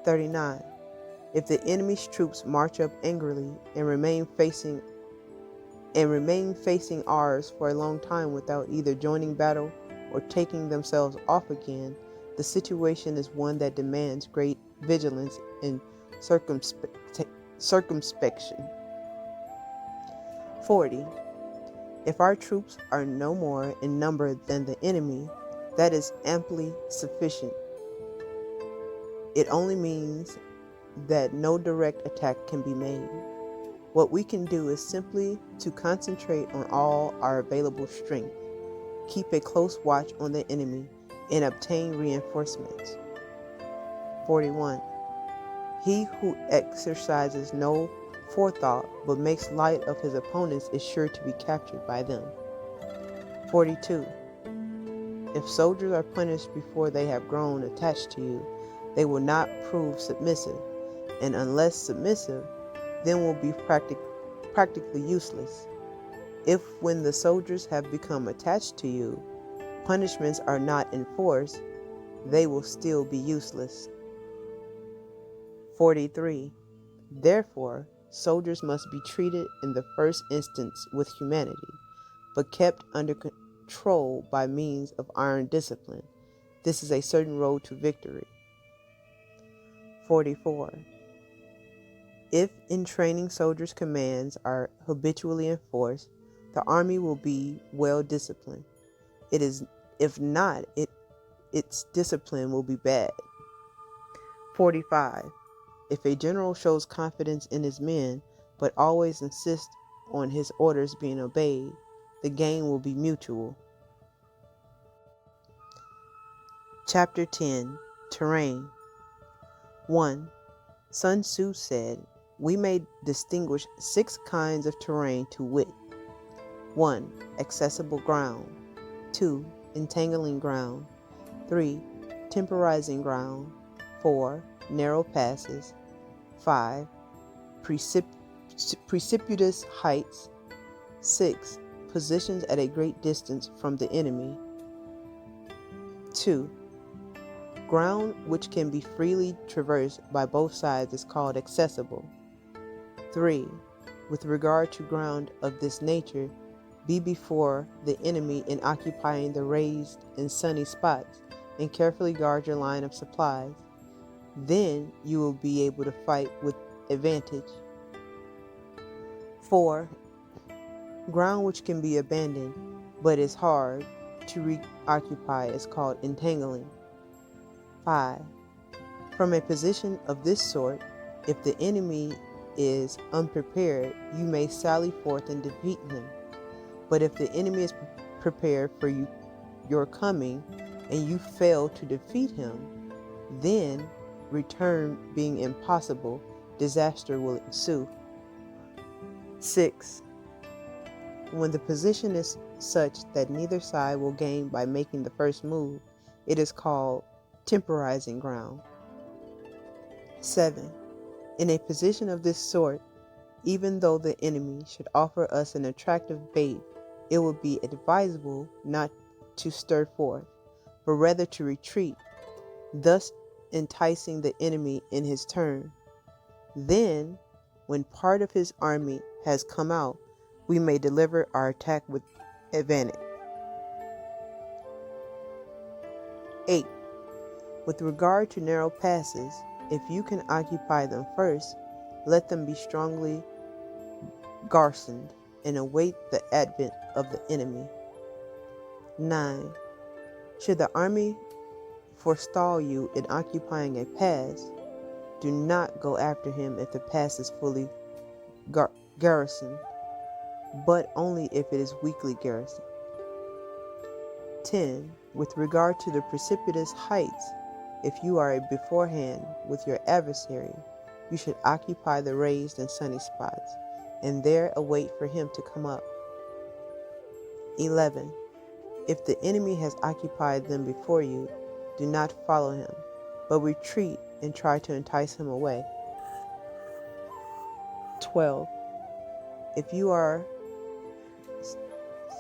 39. If the enemy's troops march up angrily and remain facing ours for a long time without either joining battle or taking themselves off again, the situation is one that demands great vigilance and circumspection. 40. If our troops are no more in number than the enemy, that is amply sufficient. It only means that no direct attack can be made. What we can do is simply to concentrate on all our available strength, keep a close watch on the enemy, and obtain reinforcements. 41. He who exercises no forethought but makes light of his opponents is sure to be captured by them. 42. If soldiers are punished before they have grown attached to you, they will not prove submissive, and unless submissive, then will be practically useless. If when the soldiers have become attached to you, punishments are not enforced, they will still be useless. 43. Therefore, soldiers must be treated in the first instance with humanity, but kept under control by means of iron discipline. This is a certain road to victory. 44. If in training soldiers' commands are habitually enforced, the army will be well disciplined. If not, its discipline will be bad. 45. If a general shows confidence in his men, but always insists on his orders being obeyed, the gain will be mutual. Chapter 10. Terrain. 1. Sun Tzu said, "We may distinguish 6 kinds of terrain, to wit: 1. Accessible ground. 2. Entangling ground. 3. Temporizing ground. 4. Narrow passes. 5. Precipitous heights. 6. Positions at a great distance from the enemy. 2. Ground which can be freely traversed by both sides is called accessible. 3. With regard to ground of this nature, Be before the enemy in occupying the raised and sunny spots, and carefully guard your line of supplies. Then you will be able to fight with advantage. 4. Ground which can be abandoned, but is hard to reoccupy is called entangling. 5. From a position of this sort, if the enemy is unprepared, you may sally forth and defeat him. But if the enemy is prepared for your coming, and you fail to defeat him, then, return being impossible, disaster will ensue. 6. When the position is such that neither side will gain by making the first move, it is called temporizing ground. 7. In a position of this sort, even though the enemy should offer us an attractive bait, it would be advisable not to stir forth, but rather to retreat, thus enticing the enemy in his turn. Then, when part of his army has come out, we may deliver our attack with advantage. 8. With regard to narrow passes, if you can occupy them first, let them be strongly garrisoned and await the advent of the enemy. 9. Should the army forestall you in occupying a pass, do not go after him if the pass is fully garrisoned, but only if it is weakly garrisoned. 10. With regard to the precipitous heights, if you are beforehand with your adversary, you should occupy the raised and sunny spots, and there await for him to come up. 11. If the enemy has occupied them before you, do not follow him, but retreat and try to entice him away. 12. If you are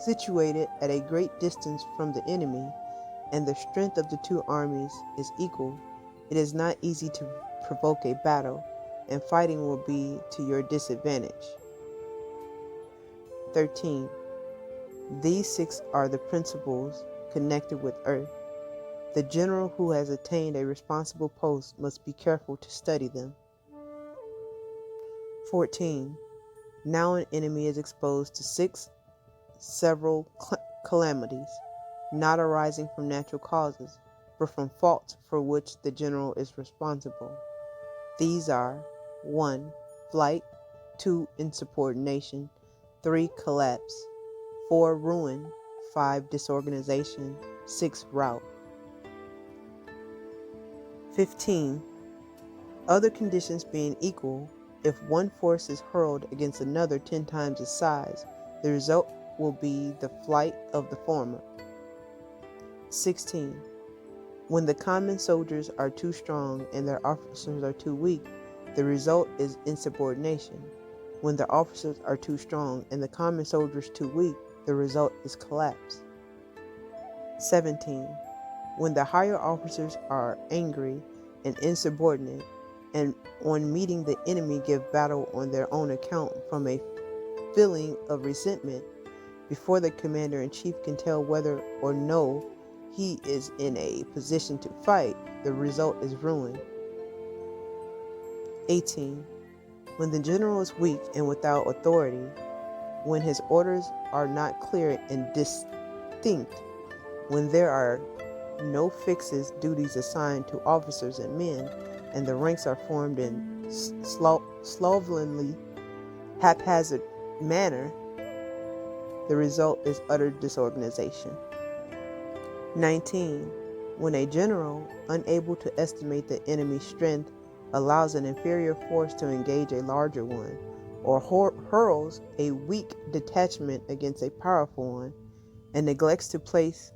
situated at a great distance from the enemy, and the strength of the two armies is equal, it is not easy to provoke a battle, and fighting will be to your disadvantage. 13. These 6 are the principles connected with earth. The general who has attained a responsible post must be careful to study them. 14. Now an enemy is exposed to 6 several calamities, not arising from natural causes, but from faults for which the general is responsible. These are 1. Flight, 2. Insubordination, 3. Collapse, 4. Ruin, 5. Disorganization, 6. Rout. 15. Other conditions being equal, if one force is hurled against another 10 times its size, the result will be the flight of the former. 16. When the common soldiers are too strong and their officers are too weak, the result is insubordination. When the officers are too strong and the common soldiers too weak, the result is collapse. 17. When the higher officers are angry and insubordinate, and on meeting the enemy give battle on their own account from a feeling of resentment, before the commander-in-chief can tell whether or no he is in a position to fight, the result is ruin. 18. When the general is weak and without authority, when his orders are not clear and distinct, when there are no fixed duties assigned to officers and men, and the ranks are formed in slovenly, haphazard manner, the result is utter disorganization. 19. When a general, unable to estimate the enemy's strength, allows an inferior force to engage a larger one, or hurls a weak detachment against a powerful one, and neglects to place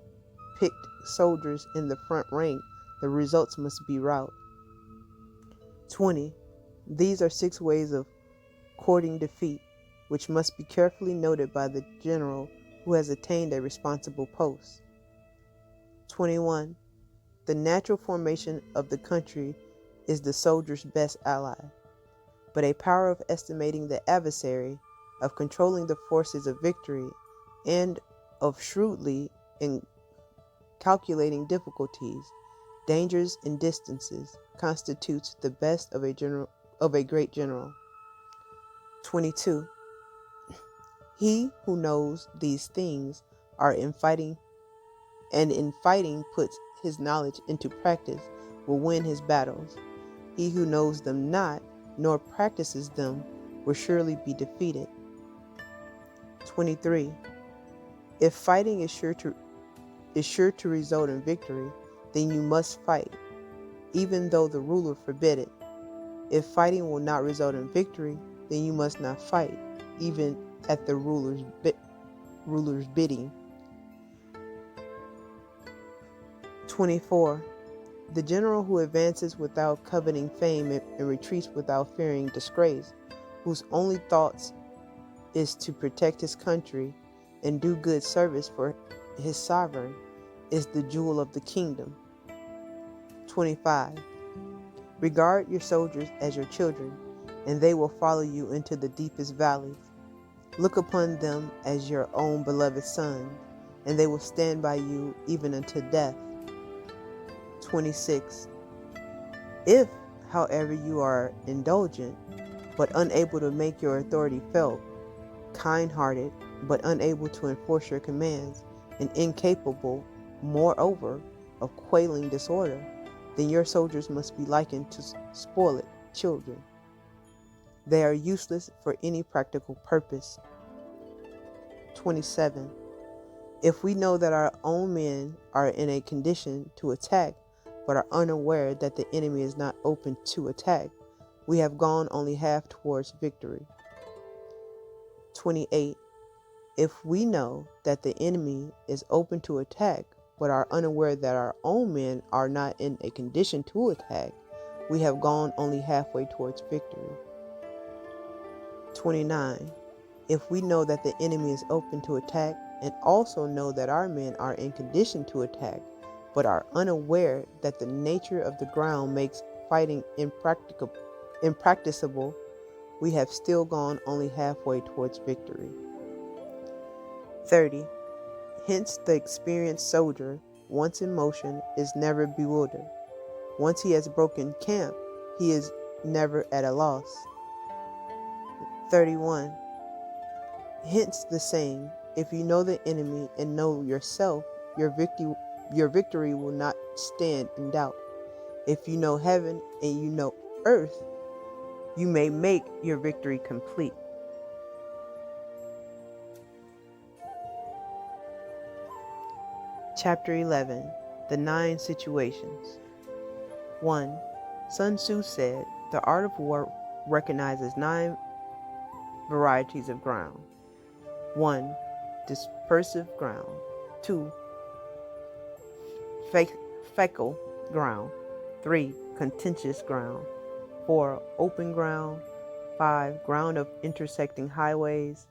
picked soldiers in the front rank, the results must be rout. 20. These are 6 ways of courting defeat, which must be carefully noted by the general who has attained a responsible post. 21. The natural formation of the country is the soldier's best ally, but a power of estimating the adversary, of controlling the forces of victory, and of shrewdly in calculating difficulties, dangers, and distances constitutes the best of a great general. 22. He who knows these things are in fighting puts his knowledge into practice will win his battles. He who knows them not, nor practices them, will surely be defeated. 23. If fighting is sure to result in victory, then you must fight, even though the ruler forbid it. If fighting will not result in victory, then you must not fight, even at the ruler's bidding. 24. The general who advances without coveting fame and retreats without fearing disgrace, whose only thoughts is to protect his country and do good service for his sovereign, is the jewel of the kingdom. 25. Regard your soldiers as your children, and they will follow you into the deepest valleys. Look upon them as your own beloved sons, and they will stand by you even unto death. 26. If, however, you are indulgent, but unable to make your authority felt, kind-hearted, but unable to enforce your commands, and incapable, moreover, of quelling disorder, then your soldiers must be likened to spoiled children. They are useless for any practical purpose. 27. If we know that our own men are in a condition to attack, but are unaware that the enemy is not open to attack, we have gone only half towards victory. 28. If we know that the enemy is open to attack, but are unaware that our own men are not in a condition to attack, we have gone only halfway towards victory. 29. If we know that the enemy is open to attack, and also know that our men are in condition to attack, but are unaware that the nature of the ground makes fighting impracticable, we have still gone only halfway towards victory. 30. Hence the experienced soldier, once in motion, is never bewildered. Once he has broken camp, he is never at a loss. 31. Hence the saying, if you know the enemy and know yourself, your victory will not stand in doubt. If you know heaven and you know earth, you may make your victory complete. Chapter 11. The 9 Situations. 1. Sun Tzu said, the art of war recognizes 9 varieties of ground. 1. Dispersive ground. 2. Fecal ground. 3. Contentious ground. 4. Open ground. 5. Ground of intersecting highways.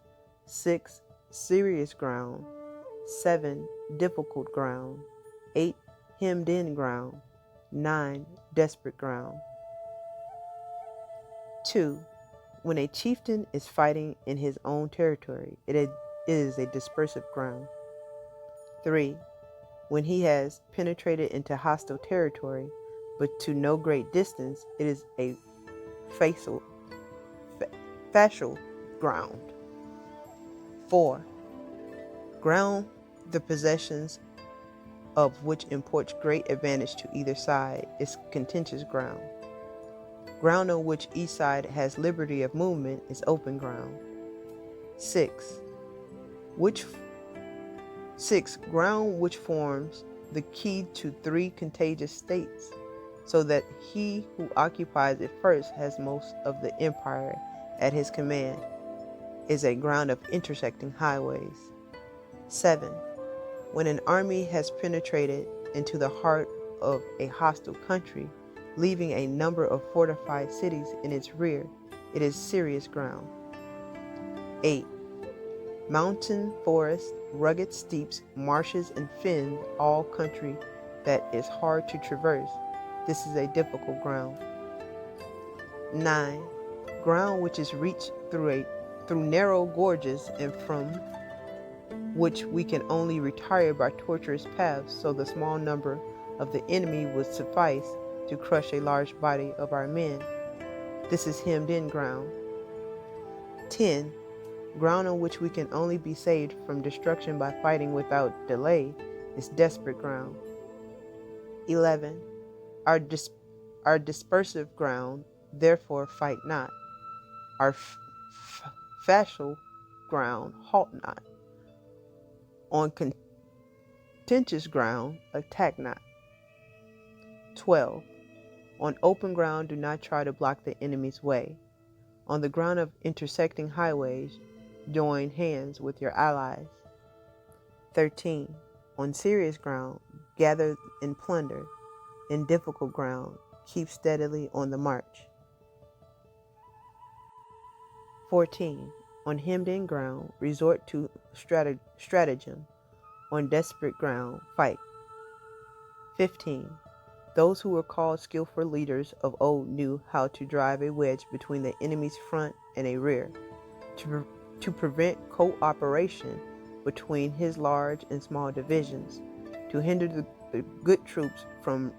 6. Serious ground. 7. Difficult ground. 8. Hemmed in ground. 9. Desperate ground. 2. When a chieftain is fighting in his own territory, it is a dispersive ground. 3. When he has penetrated into hostile territory, but to no great distance, it is a facile ground. 4. Ground the possessions of which imports great advantage to either side is contentious ground. Ground on which each side has liberty of movement is open ground. 6. Ground which forms the key to 3 contagious states, so that he who occupies it first has most of the empire at his command, is a ground of intersecting highways. 7. When an army has penetrated into the heart of a hostile country, leaving a number of fortified cities in its rear, it is serious ground. 8. Mountain, forest, rugged steeps, marshes, and fens, all country that is hard to traverse. This is a difficult ground. 9. Ground which is reached through narrow gorges and from which we can only retire by tortuous paths, so the small number of the enemy would suffice to crush a large body of our men. This is hemmed-in ground. 10. Ground on which we can only be saved from destruction by fighting without delay is desperate ground. 11. Our dispersive ground, therefore fight not. Our facile ground, halt not. On contentious ground, attack not. 12. On open ground, do not try to block the enemy's way. On the ground of intersecting highways, join hands with your allies. 13. On serious ground, gather and plunder. In difficult ground, keep steadily on the march. 14. On hemmed-in ground, resort to stratagem. On desperate ground, fight. 15. Those who were called skillful leaders of old knew how to drive a wedge between the enemy's front and a rear, to prevent cooperation between his large and small divisions, to hinder the good troops from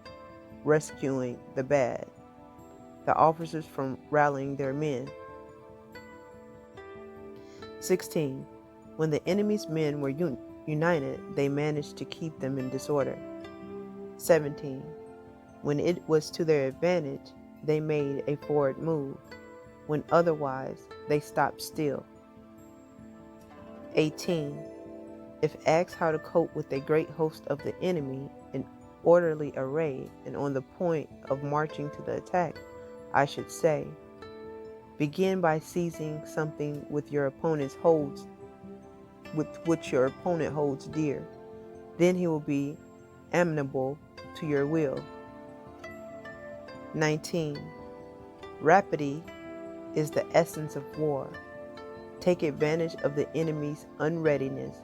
rescuing the bad, the officers from rallying their men. 16. When the enemy's men were united, they managed to keep them in disorder. 17. When it was to their advantage, they made a forward move. When otherwise, they stopped still. 18. If asked how to cope with a great host of the enemy in orderly array and on the point of marching to the attack, I should say, begin by seizing something with which your opponent holds dear. Then he will be amenable to your will. 19. Rapidity is the essence of war. Take advantage of the enemy's unreadiness.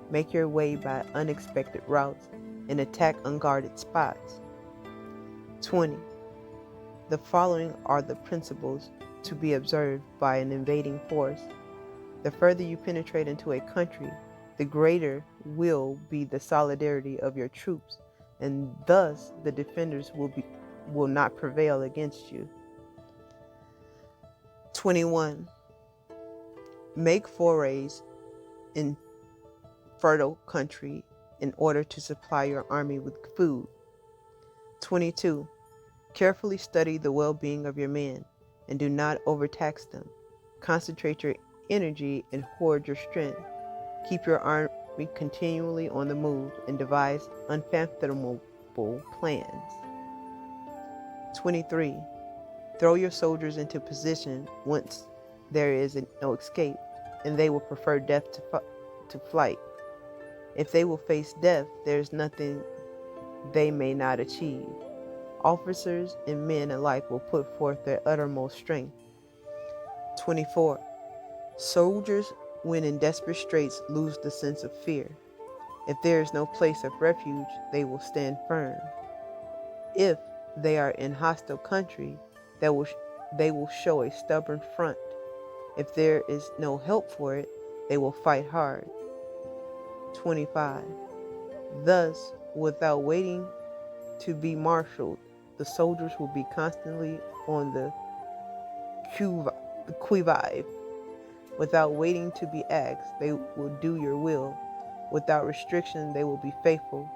Make your way by unexpected routes and attack unguarded spots. 20. The following are the principles to be observed by an invading force. The further you penetrate into a country, the greater will be the solidarity of your troops, and thus the defenders will not prevail against you. 21. Make forays in fertile country in order to supply your army with food. 22. Carefully study the well-being of your men, and do not overtax them. Concentrate your energy and hoard your strength. Keep your army continually on the move and devise unfathomable plans. 23. Throw your soldiers into position once there is no escape, and they will prefer death to flight. If they will face death, there is nothing they may not achieve. Officers and men alike will put forth their uttermost strength. 24. Soldiers, when in desperate straits, lose the sense of fear. If there is no place of refuge, they will stand firm. If they are in hostile country, they will show a stubborn front. If there is no help for it, they will fight hard. 25. Thus, without waiting to be marshaled, the soldiers will be constantly on the qui vive. Without waiting to be asked, they will do your will. Without restriction, they will be faithful.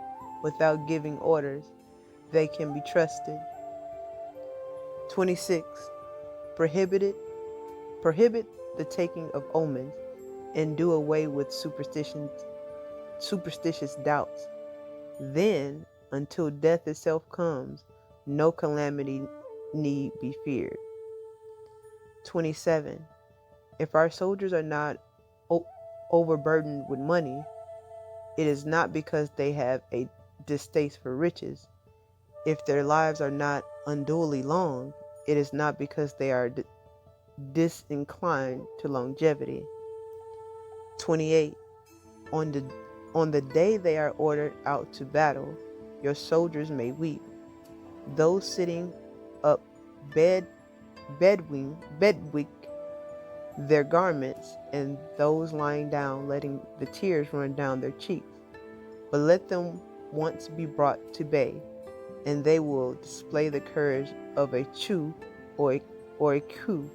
Without giving orders, they can be trusted. 26. Prohibit the taking of omens, and do away with superstitious doubts. Then, until death itself comes, no calamity need be feared. 27. If our soldiers are not overburdened with money, it is not because they have a distaste for riches. If their lives are not unduly long, it is not because they are disinclined to longevity. 28. On the day they are ordered out to battle, your soldiers may weep. Those sitting up bedweak their garments, and those lying down, letting the tears run down their cheeks. But let them once be brought to bay, and they will display the courage of a Chu or a Ku.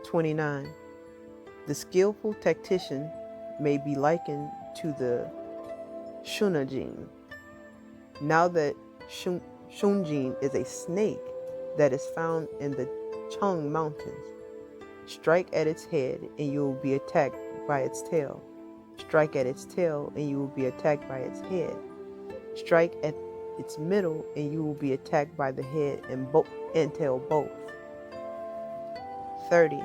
29. The skillful tactician may be likened to the Shunajin. Now that Shunjin is a snake that is found in the Chung Mountains. Strike at its head and you will be attacked by its tail. Strike at its tail and you will be attacked by its head. Strike at its middle and you will be attacked by the head and tail both. 30.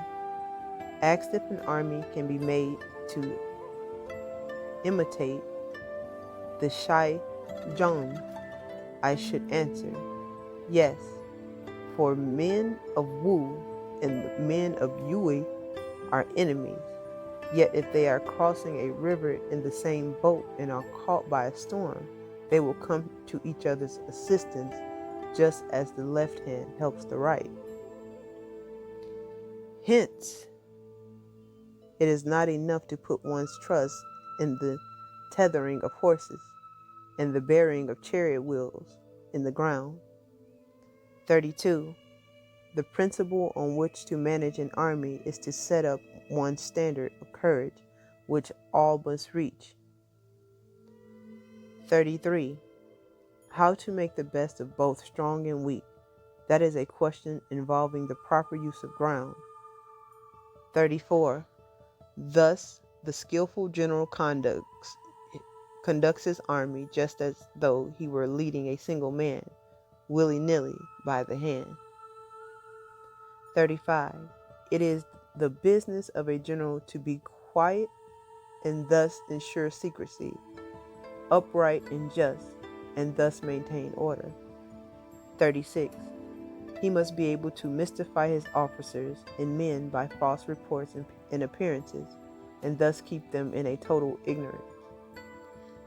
Asked if an army can be made to imitate the Shai Jung, I should answer, yes, for men of Wu and the men of Yue are enemies. Yet if they are crossing a river in the same boat and are caught by a storm, they will come to each other's assistance, just as the left hand helps the right. Hence, it is not enough to put one's trust in the tethering of horses and the bearing of chariot wheels in the ground. 32. The principle on which to manage an army is to set up one standard of courage, which all must reach. 33. How to make the best of both strong and weak. That is a question involving the proper use of ground. 34. Thus, the skillful general conducts his army just as though he were leading a single man, willy-nilly, by the hand. 35. It is the business of a general to be quiet and thus ensure secrecy, upright and just, and thus maintain order. 36. He must be able to mystify his officers and men by false reports and appearances, and thus keep them in a total ignorance.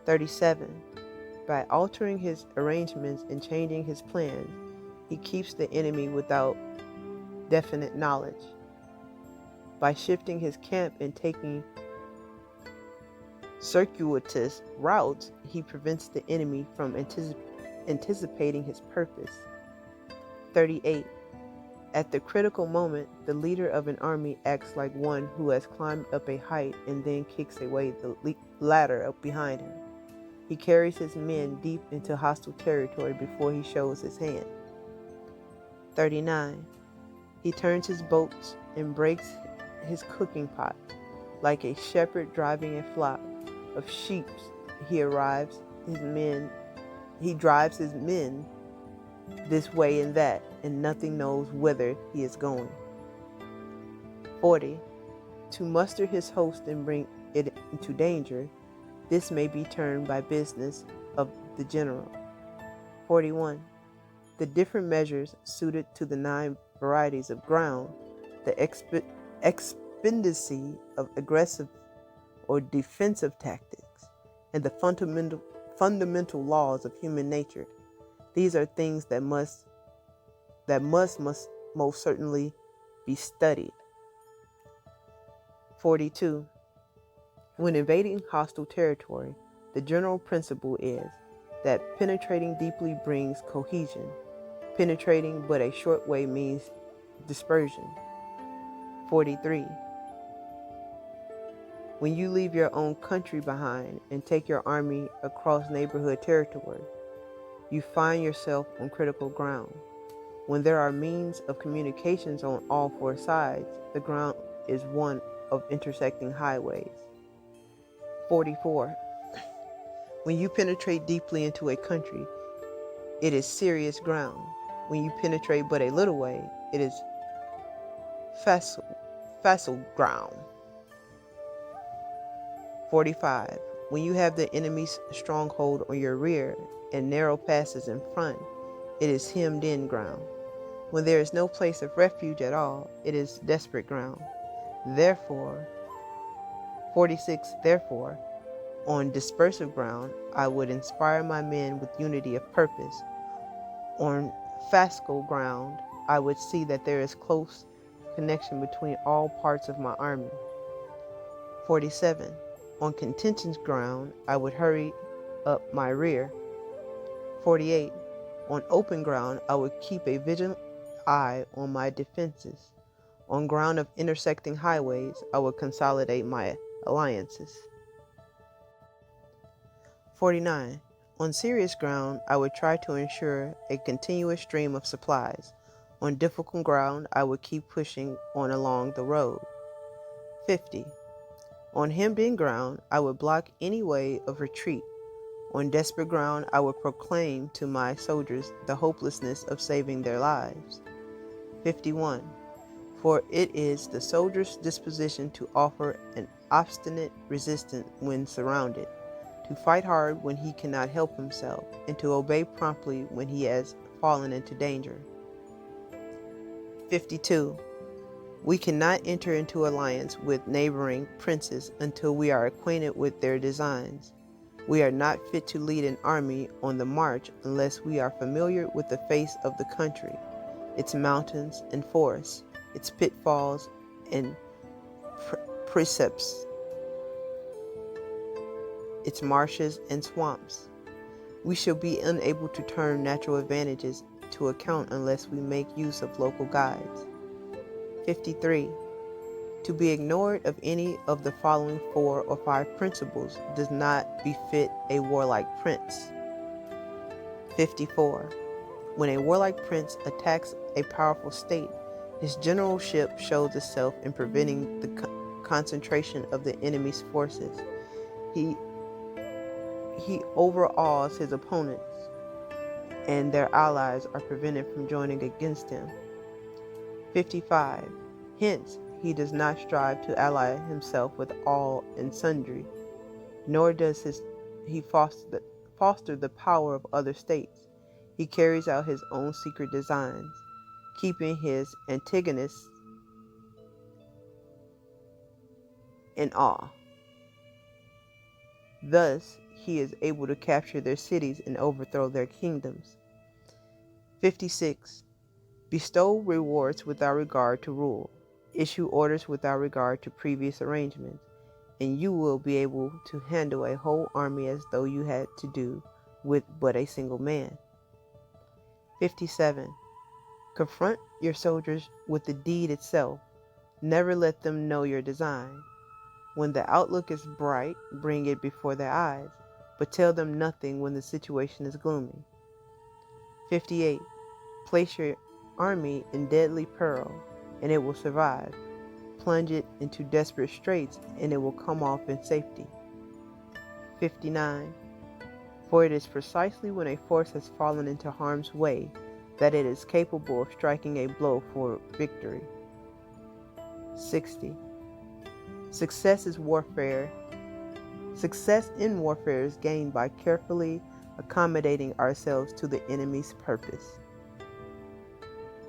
37. By altering his arrangements and changing his plans, he keeps the enemy without definite knowledge. By shifting his camp and taking circuitous routes, he prevents the enemy from anticipating his purpose. 38. At the critical moment, the leader of an army acts like one who has climbed up a height and then kicks away the ladder up behind him. He carries his men deep into hostile territory before he shows his hand. 39. He turns his boats and breaks his cooking pot. Like a shepherd driving a flock of sheep, he drives his men this way and that, and nothing knows whither he is going. 40. To muster his host and bring it into danger, this may be termed by business of the general. 41. The different measures suited to the 9 varieties of ground, the expediency of aggressive or defensive tactics, and the fundamental laws of human nature. These are things that must most certainly be studied. 42. When invading hostile territory, the general principle is that penetrating deeply brings cohesion. Penetrating but a short way means dispersion. 43. When you leave your own country behind and take your army across neighborhood territory, you find yourself on critical ground. When there are means of communications on all 4 sides, the ground is one of intersecting highways. 44. When you penetrate deeply into a country, it is serious ground. When you penetrate but a little way, it is facile ground. 45. When you have the enemy's stronghold on your rear and narrow passes in front, it is hemmed in ground. When there is no place of refuge at all, it is desperate ground. Therefore, 46. Therefore, on dispersive ground, I would inspire my men with unity of purpose. On fascal ground, I would see that there is close connection between all parts of my army. 47. On contention ground, I would hurry up my rear. 48. On open ground, I would keep a vigilant eye on my defenses. On ground of intersecting highways, I would consolidate my alliances. 49. On serious ground, I would try to ensure a continuous stream of supplies. On difficult ground, I would keep pushing on along the road. 50. On hemmed-in ground, I would block any way of retreat. On desperate ground, I would proclaim to my soldiers the hopelessness of saving their lives. 51. For it is the soldier's disposition to offer an obstinate resistance when surrounded, to fight hard when he cannot help himself, and to obey promptly when he has fallen into danger. 52. We cannot enter into alliance with neighboring princes until we are acquainted with their designs. We are not fit to lead an army on the march unless we are familiar with the face of the country, its mountains and forests, its pitfalls and precepts, its marshes and swamps. We shall be unable to turn natural advantages to account unless we make use of local guides. 53. To be ignored of any of the following 4 or 5 principles does not befit a warlike prince. 54. When a warlike prince attacks a powerful state, his generalship shows itself in preventing the concentration of the enemy's forces. He overawes his opponents, and their allies are prevented from joining against him. 55. Hence, he does not strive to ally himself with all and sundry, nor does he foster the power of other states. He carries out his own secret designs, keeping his antagonists in awe. Thus, he is able to capture their cities and overthrow their kingdoms. 56. Bestow rewards without regard to rule. Issue orders without regard to previous arrangements, and you will be able to handle a whole army as though you had to do with but a single man. 57. Confront your soldiers with the deed itself. Never let them know your design. When the outlook is bright, bring it before their eyes, but tell them nothing when the situation is gloomy. 58. Place your army in deadly peril, and it will survive. Plunge it into desperate straits, and it will come off in safety. 59. For it is precisely when a force has fallen into harm's way that it is capable of striking a blow for victory. 60. Success in warfare is gained by carefully accommodating ourselves to the enemy's purpose.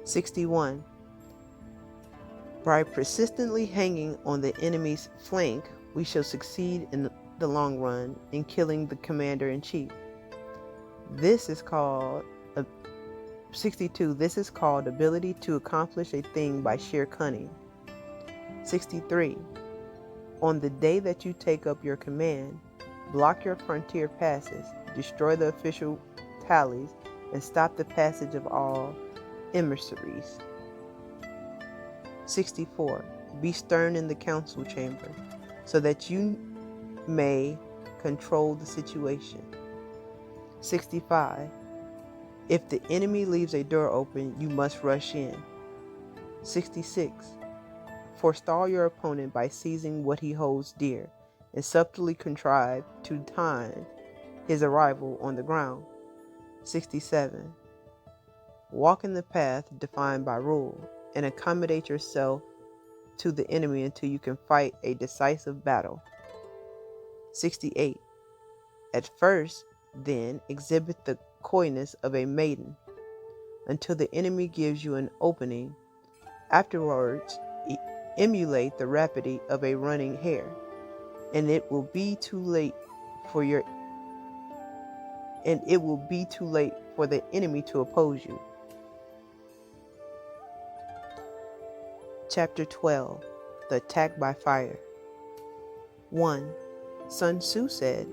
61. By persistently hanging on the enemy's flank, we shall succeed in the long run in killing the commander-in-chief. This is called 62. This is called ability to accomplish a thing by sheer cunning. 63. On the day that you take up your command, block your frontier passes, destroy the official tallies, and stop the passage of all emissaries. 64. Be stern in the council chamber, so that you may control the situation. 65. If the enemy leaves a door open, you must rush in. 66. Forestall your opponent by seizing what he holds dear, and subtly contrive to time his arrival on the ground. 67. Walk in the path defined by rule, and accommodate yourself to the enemy until you can fight a decisive battle. 68. At first, then, exhibit the coyness of a maiden until the enemy gives you an opening. Afterwards, emulate the rapidity of a running hare, and it will be too late for the enemy to oppose you. Chapter 12. The Attack by Fire. 1. Sun Tzu said,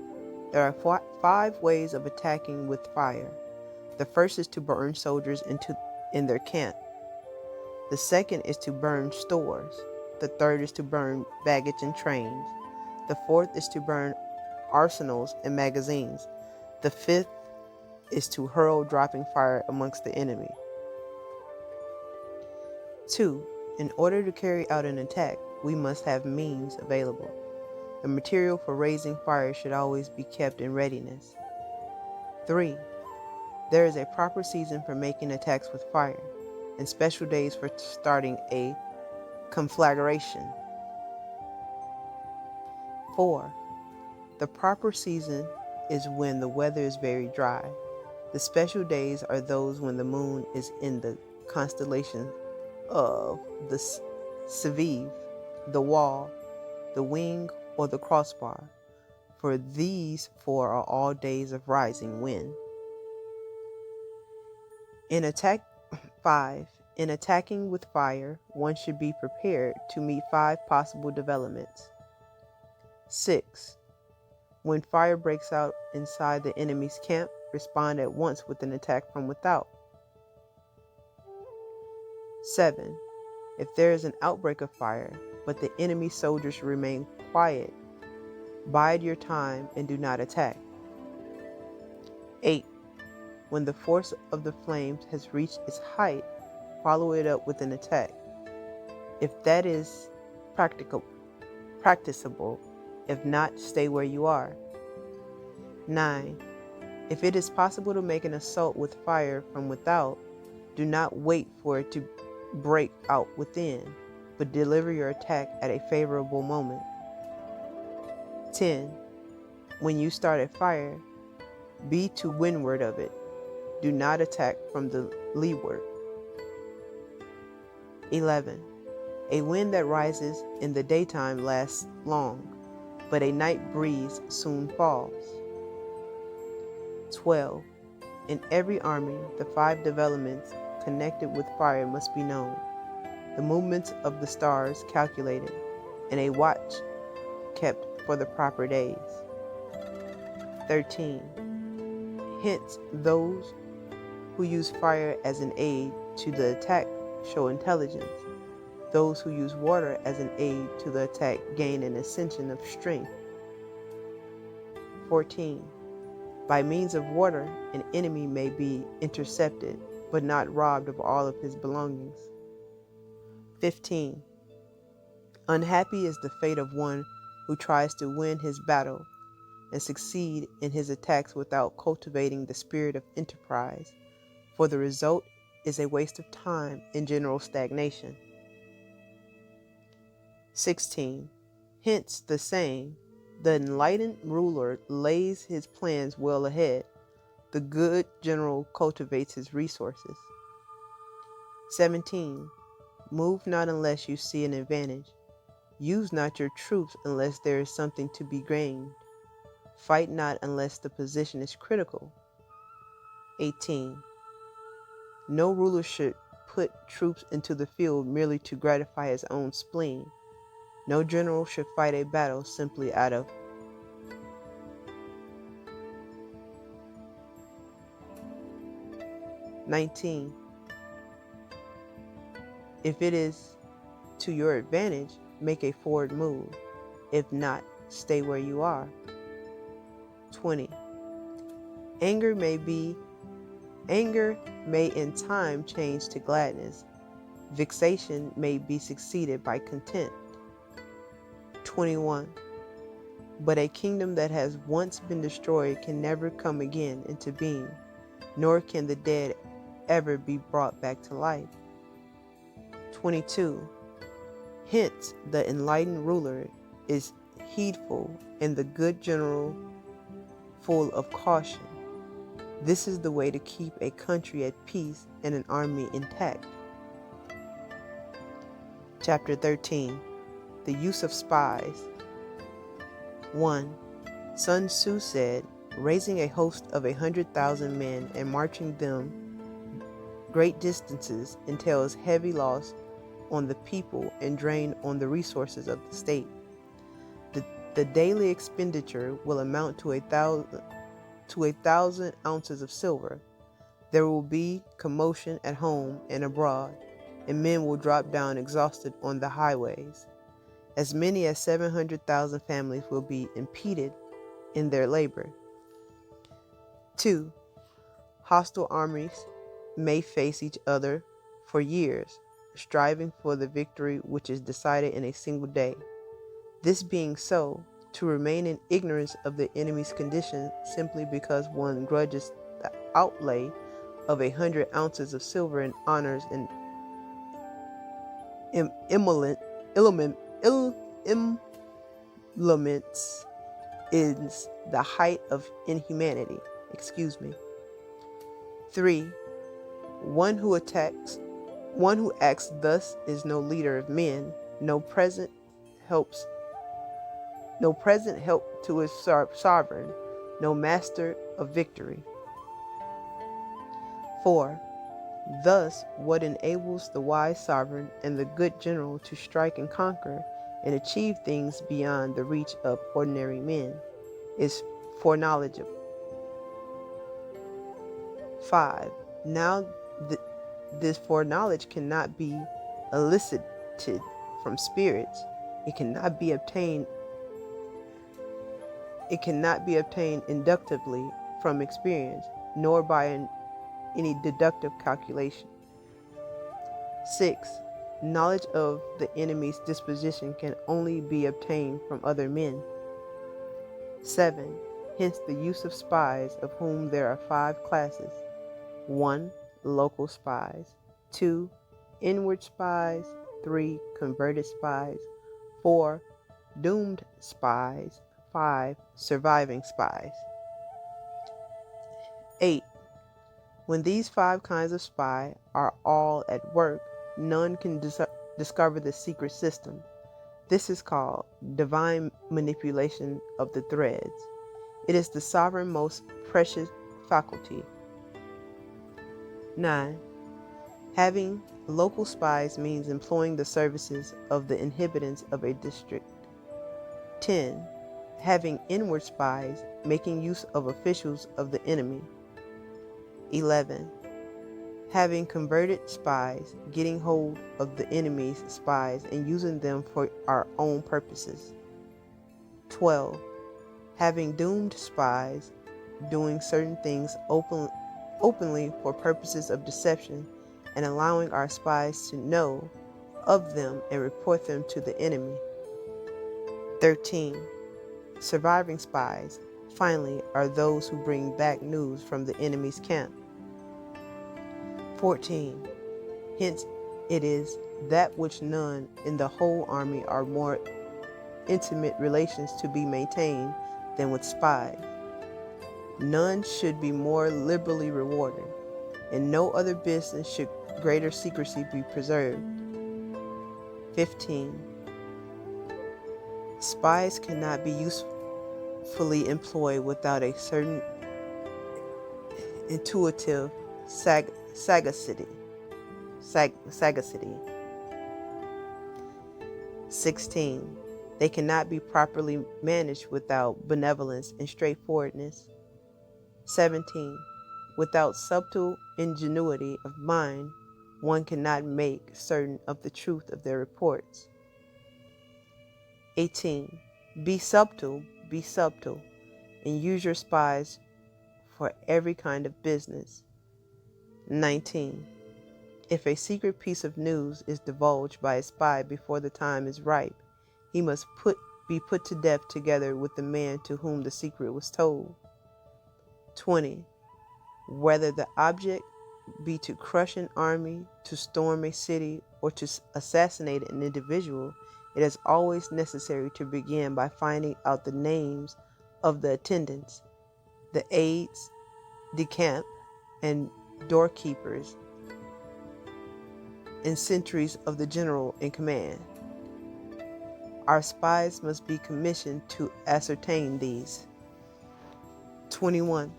there are 5 ways of attacking with fire. The first is to burn soldiers in their camp. The second is to burn stores. The third is to burn baggage and trains. The fourth is to burn arsenals and magazines. The fifth is to hurl dropping fire amongst the enemy. 2. In order to carry out an attack, we must have means available. The material for raising fire should always be kept in readiness. 3. There is a proper season for making attacks with fire, and special days for starting a conflagration. 4. The proper season is when the weather is very dry. The special days are those when the moon is in the constellation of the Civive, the wall, the wing, or the crossbar, for these 4 are all days of rising wind. In attacking with fire, one should be prepared to meet 5 possible developments. 6. When fire breaks out inside the enemy's camp, respond at once with an attack from without. 7. If there is an outbreak of fire, but the enemy soldiers remain quiet, bide your time and do not attack. 8. When the force of the flames has reached its height, follow it up with an attack. If that is practicable, if not, stay where you are. 9. If it is possible to make an assault with fire from without, do not wait for it to break out within, but deliver your attack at a favorable moment. 10. When you start a fire, be to windward of it. Do not attack from the leeward. 11. A wind that rises in the daytime lasts long, but a night breeze soon falls. 12. In every army, the 5 developments connected with fire must be known, the movements of the stars calculated, and a watch kept for the proper days. 13. Hence, those who use fire as an aid to the attack show intelligence. Those who use water as an aid to the attack gain an ascension of strength. 14. By means of water, an enemy may be intercepted, but not robbed of all of his belongings. 15. Unhappy is the fate of one who tries to win his battle and succeed in his attacks without cultivating the spirit of enterprise, for the result is a waste of time and general stagnation. 16. Hence the saying, the enlightened ruler lays his plans well ahead. The good general cultivates his resources. 17. Move not unless you see an advantage. Use not your troops unless there is something to be gained. Fight not unless the position is critical. 18. No ruler should put troops into the field merely to gratify his own spleen. No general should fight a battle simply out of 19. If it is to your advantage, make a forward move. If not, stay where you are. 20. Anger may in time change to gladness. Vexation may be succeeded by content. 21. But a kingdom that has once been destroyed can never come again into being, nor can the dead ever be brought back to life. 22. Hence, the enlightened ruler is heedful and the good general full of caution. This is the way to keep a country at peace and an army intact. Chapter 13. The use of spies. 1. Sun Tzu said, raising a host of 100,000 men and marching them great distances entails heavy loss on the people and drain on the resources of the state. The daily expenditure will amount to 1,000 ounces of silver. There will be commotion at home and abroad, and men will drop down exhausted on the highways. As many as 700,000 families will be impeded in their labor. 2. Hostile armies may face each other for years, striving for the victory which is decided in a single day. This being so, to remain in ignorance of the enemy's condition simply because one grudges the outlay of 100 ounces of silver in honors and elements is the height of inhumanity. 3. One who acts thus is no leader of men, no present help to his sovereign, no master of victory. 4. Thus, what enables the wise sovereign and the good general to strike and conquer and achieve things beyond the reach of ordinary men is foreknowledge. 5. Now, this foreknowledge cannot be elicited from spirits. It cannot be obtained inductively from experience, nor by any deductive calculation. 6. Knowledge of the enemy's disposition can only be obtained from other men. 7. Hence the use of spies, of whom there are 5 classes. 1. Local spies. 2. Inward spies. 3. Converted spies. 4. Doomed spies. 5. Surviving spies. 8. When these 5 kinds of spy are all at work, none can discover the secret system. This is called divine manipulation of the threads. It is the sovereign most precious faculty. 9. Having local spies means employing the services of the inhabitants of a district. 10. Having inward spies, making use of officials of the enemy. 11. Having converted spies, getting hold of the enemy's spies and using them for our own purposes. 12. Having doomed spies, doing certain things openly for purposes of deception and allowing our spies to know of them and report them to the enemy. 13. Surviving spies, finally, are those who bring back news from the enemy's camp. 14. Hence, it is that which none in the whole army are more intimate relations to be maintained than with spies. None should be more liberally rewarded. In no other business should greater secrecy be preserved. 15. Spies cannot be usefully employed without a certain intuitive sagacity. 16. They cannot be properly managed without benevolence and straightforwardness. 17. Without subtle ingenuity of mind, one cannot make certain of the truth of their reports. 18. Be subtle, and use your spies for every kind of business. 19. If a secret piece of news is divulged by a spy before the time is ripe, he must be put to death together with the man to whom the secret was told. 20. Whether the object be to crush an army, to storm a city, or to assassinate an individual, it is always necessary to begin by finding out the names of the attendants, the aides de camp, and doorkeepers, and sentries of the general in command. Our spies must be commissioned to ascertain these. 21.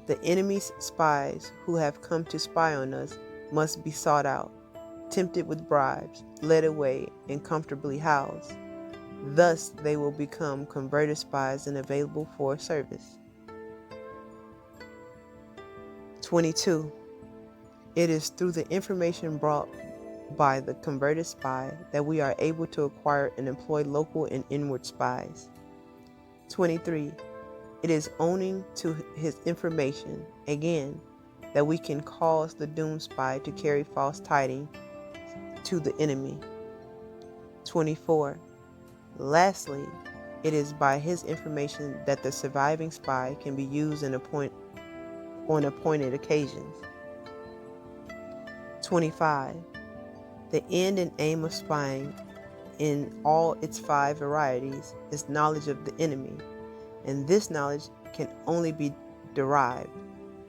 The enemy's spies who have come to spy on us must be sought out. tempted with bribes, led away, and comfortably housed. Thus, they will become converted spies and available for service. 22. It is through the information brought by the converted spy that we are able to acquire and employ local and inward spies. 23. It is owing to his information, again, that we can cause the doomed spy to carry false tidings to the enemy. 24. Lastly, it is by his information that the surviving spy can be used on appointed occasions. 25. The end and aim of spying in all its 5 varieties is knowledge of the enemy, and this knowledge can only be derived,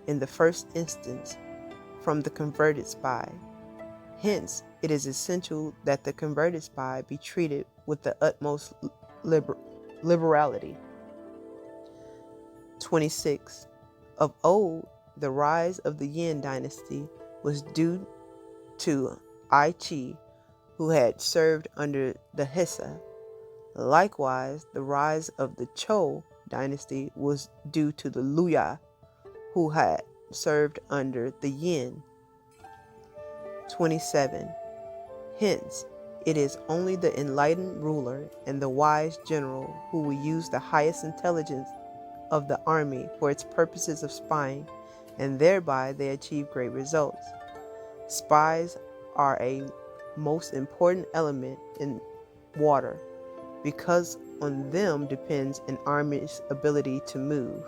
in the first instance, from the converted spy. Hence, it is essential that the converted spy be treated with the utmost liberality. 26. Of old, the rise of the Yin dynasty was due to Ai Chi, who had served under the Hessa. Likewise, the rise of the Chou dynasty was due to the Luya, who had served under the Yin. 27. Hence, it is only the enlightened ruler and the wise general who will use the highest intelligence of the army for its purposes of spying, and thereby they achieve great results. Spies are a most important element in water, because on them depends an army's ability to move.